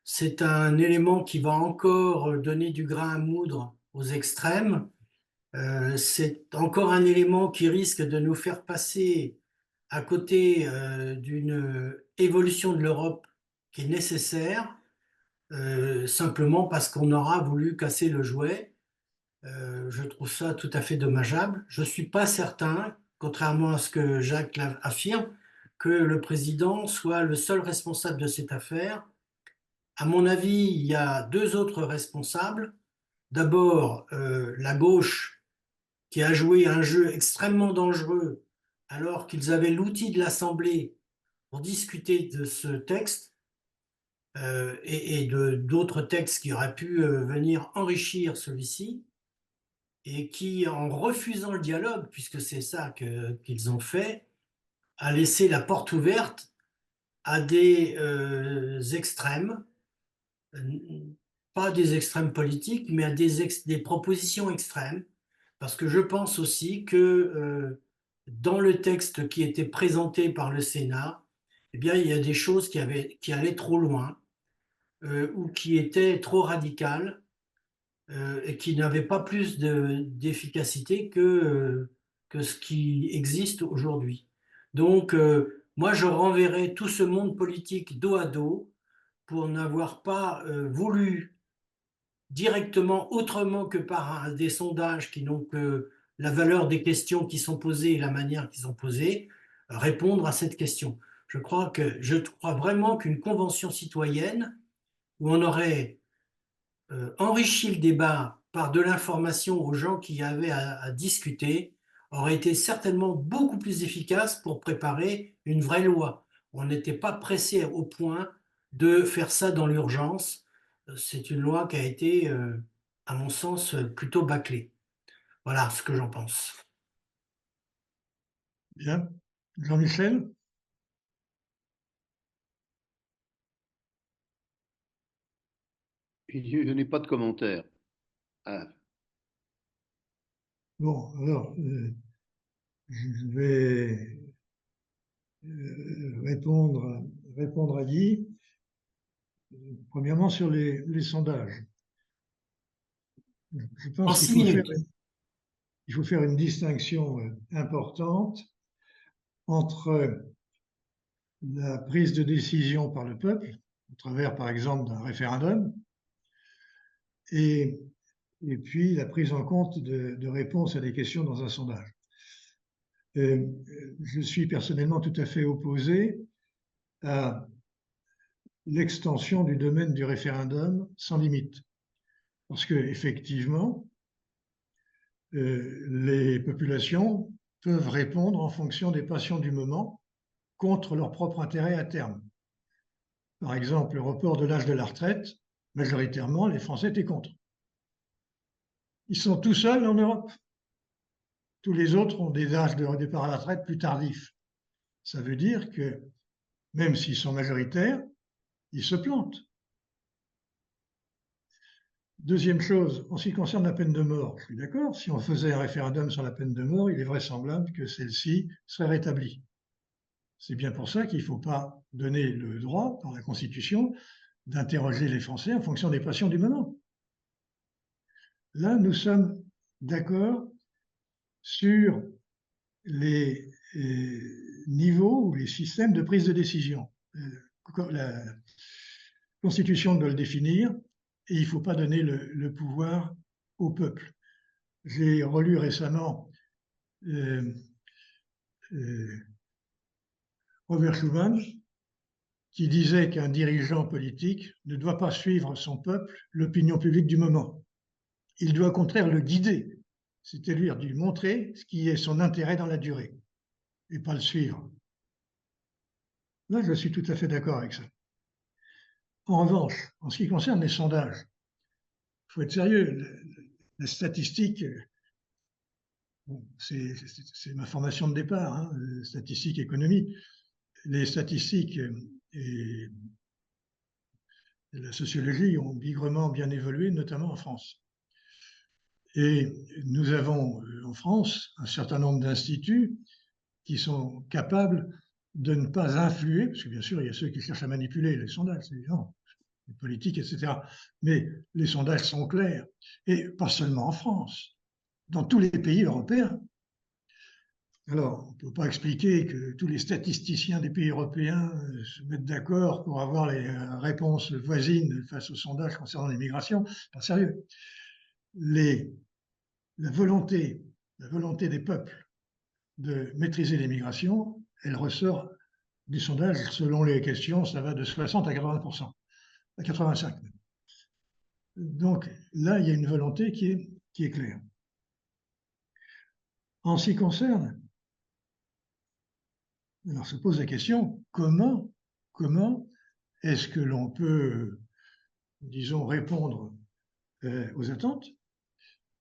c'est un élément qui va encore donner du grain à moudre aux extrêmes. C'est encore un élément qui risque de nous faire passer à côté d'une évolution de l'Europe qui est nécessaire, simplement parce qu'on aura voulu casser le jouet. Je trouve ça tout à fait dommageable. Je ne suis pas certain, contrairement à ce que Jacques affirme, que le président soit le seul responsable de cette affaire. À mon avis, il y a 2 autres responsables. D'abord, la gauche qui a joué un jeu extrêmement dangereux alors qu'ils avaient l'outil de l'Assemblée pour discuter de ce texte et de d'autres textes qui auraient pu venir enrichir celui-ci, et qui, en refusant le dialogue, puisque c'est ça qu'ils ont fait, a laissé la porte ouverte à des extrêmes, pas des extrêmes politiques, mais à des propositions extrêmes, parce que je pense aussi que dans le texte qui était présenté par le Sénat, eh bien, il y a des choses qui allaient trop loin ou qui étaient trop radicales et qui n'avaient pas plus d'efficacité que ce qui existe aujourd'hui. Donc, moi, je renverrai tout ce monde politique dos à dos pour n'avoir pas voulu directement, autrement que par des sondages qui n'ont que la valeur des questions qui sont posées et la manière qu'ils sont posées, répondre à cette question. Je crois vraiment qu'une convention citoyenne où on aurait enrichi le débat par de l'information aux gens qui avaient à discuter aurait été certainement beaucoup plus efficace pour préparer une vraie loi. On n'était pas pressé au point de faire ça dans l'urgence. C'est une loi qui a été, à mon sens, plutôt bâclée. Voilà ce que j'en pense. Bien. Jean-Michel? Je n'ai pas de commentaire. Ah, Bon, alors, je vais répondre à Guy. Premièrement, sur les sondages. Je En pense 6 minutes. il faut faire une distinction importante entre la prise de décision par le peuple, au travers, par exemple, d'un référendum, et puis la prise en compte de réponses à des questions dans un sondage. Je suis personnellement tout à fait opposé à l'extension du domaine du référendum sans limite. Parce qu'effectivement, les populations peuvent répondre en fonction des passions du moment contre leur propre intérêt à terme. Par exemple, le report de l'âge de la retraite, majoritairement, les Français étaient contre. Ils sont tout seuls en Europe. tous les autres ont des âges de départ à la retraite plus tardifs. Ça veut dire que même s'ils sont majoritaires, ils se plantent. Deuxième chose, en ce qui concerne la peine de mort, je suis d'accord, si on faisait un référendum sur la peine de mort, il est vraisemblable que celle-ci serait rétablie. C'est bien pour ça qu'il ne faut pas donner le droit, dans la Constitution, d'interroger les Français en fonction des passions du moment. Là, nous sommes d'accord sur les niveaux ou les systèmes de prise de décision. La Constitution doit le définir et il ne faut pas donner le pouvoir au peuple. J'ai relu récemment Robert Schuman qui disait qu'un dirigeant politique ne doit pas suivre son peuple, l'opinion publique du moment. Il doit au contraire le guider, c'est-à-dire lui montrer ce qui est son intérêt dans la durée, et pas le suivre. Là, je suis tout à fait d'accord avec ça. En revanche, en ce qui concerne les sondages, il faut être sérieux. La statistique, bon, c'est ma formation de départ, hein, statistique, économie. Les statistiques et la sociologie ont bigrement bien évolué, notamment en France. Et nous avons en France un certain nombre d'instituts qui sont capables de ne pas influer, parce que bien sûr, il y a ceux qui cherchent à manipuler les sondages, c'est évident, les politiques, etc. Mais les sondages sont clairs, et pas seulement en France, dans tous les pays européens. Alors, on ne peut pas expliquer que tous les statisticiens des pays européens se mettent d'accord pour avoir les réponses voisines face aux sondages concernant l'immigration. Pas sérieux. La volonté des peuples de maîtriser l'immigration, elle ressort du sondage. Selon les questions, ça va de 60 à 80%, à 85%. Donc là, il y a une volonté qui est claire. En ce qui concerne, alors se pose la question, comment est-ce que l'on peut, disons, répondre aux attentes?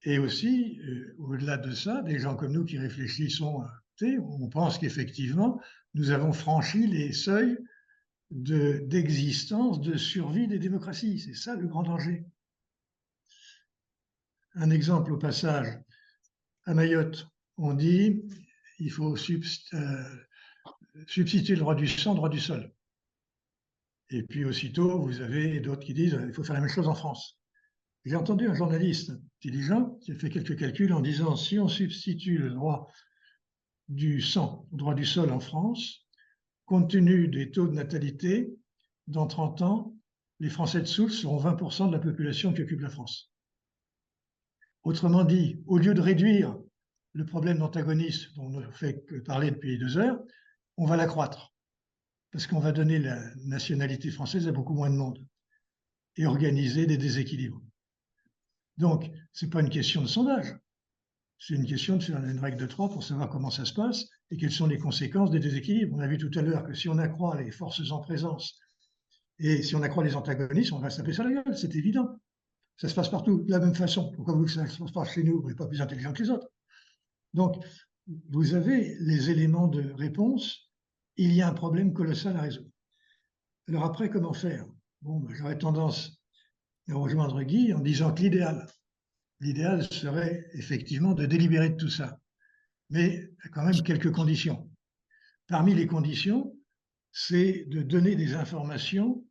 Et aussi, au-delà de ça, des gens comme nous qui réfléchissons, on pense qu'effectivement, nous avons franchi les seuils d'existence, de survie des démocraties. C'est ça le grand danger. Un exemple au passage, à Mayotte, on dit il faut substituer le droit du sang au droit du sol. Et puis aussitôt, vous avez d'autres qui disent il faut faire la même chose en France. J'ai entendu un journaliste intelligent qui a fait quelques calculs en disant si on substitue le droit du sang au droit du sol en France, compte tenu des taux de natalité, dans 30 ans, les Français de souche seront 20% de la population qui occupe la France. Autrement dit, au lieu de réduire le problème d'antagonisme dont on ne fait que parler depuis 2 heures, on va l'accroître parce qu'on va donner la nationalité française à beaucoup moins de monde et organiser des déséquilibres. Donc, ce n'est pas une question de sondage, c'est une question de faire une règle de 3 pour savoir comment ça se passe et quelles sont les conséquences des déséquilibres. On a vu tout à l'heure que si on accroît les forces en présence et si on accroît les antagonismes, on va se taper sur la gueule, c'est évident. Ça se passe partout de la même façon. Pourquoi vous que ça se passe chez nous? On n'est pas plus intelligent que les autres. Donc, vous avez les éléments de réponse. Il y a un problème colossal à résoudre. Alors après, comment faire? Bon, j'aurais tendance à rejoindre Guy en disant que l'idéal serait effectivement de délibérer de tout ça. Mais il y a quand même quelques conditions. Parmi les conditions, c'est de donner des informations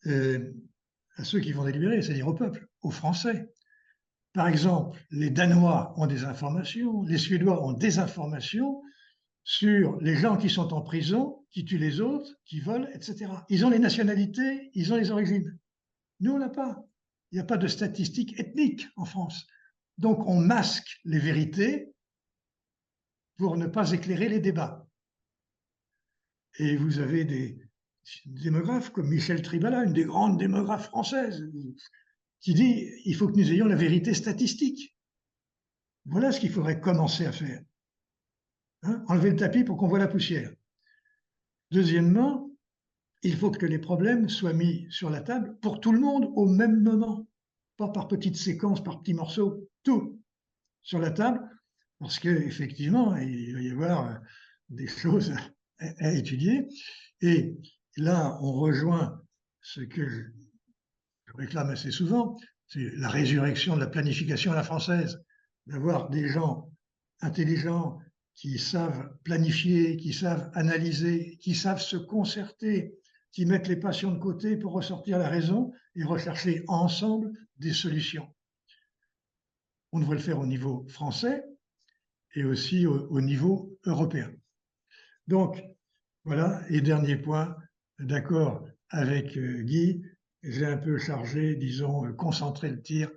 à ceux qui vont délibérer, c'est-à-dire au peuple, aux Français. Par exemple, les Danois ont des informations, les Suédois ont des informations sur les gens qui sont en prison, qui tuent les autres, qui volent, etc. Ils ont les nationalités, ils ont les origines. Nous, on n'a pas. Il n'y a pas de statistiques ethniques en France. Donc, on masque les vérités pour ne pas éclairer les débats. Et vous avez des démographes comme Michel Tribala, une des grandes démographes françaises, qui dit il faut que nous ayons la vérité statistique. Voilà ce qu'il faudrait commencer à faire. Hein, enlever le tapis pour qu'on voit la poussière. Deuxièmement, il faut que les problèmes soient mis sur la table pour tout le monde au même moment, pas par petites séquences, par petits morceaux, tout sur la table parce qu'effectivement, il va y avoir des choses à étudier. Et là, on rejoint ce que je réclame assez souvent, c'est la résurrection de la planification à la française, d'avoir des gens intelligents qui savent planifier, qui savent analyser, qui savent se concerter, qui mettent les passions de côté pour ressortir la raison et rechercher ensemble des solutions. On devrait le faire au niveau français et aussi au niveau européen. Donc, voilà, et dernier point, d'accord avec Guy, j'ai un peu chargé, disons, concentrer le tir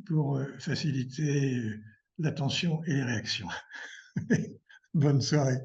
pour faciliter l'attention et les réactions. Bonne soirée.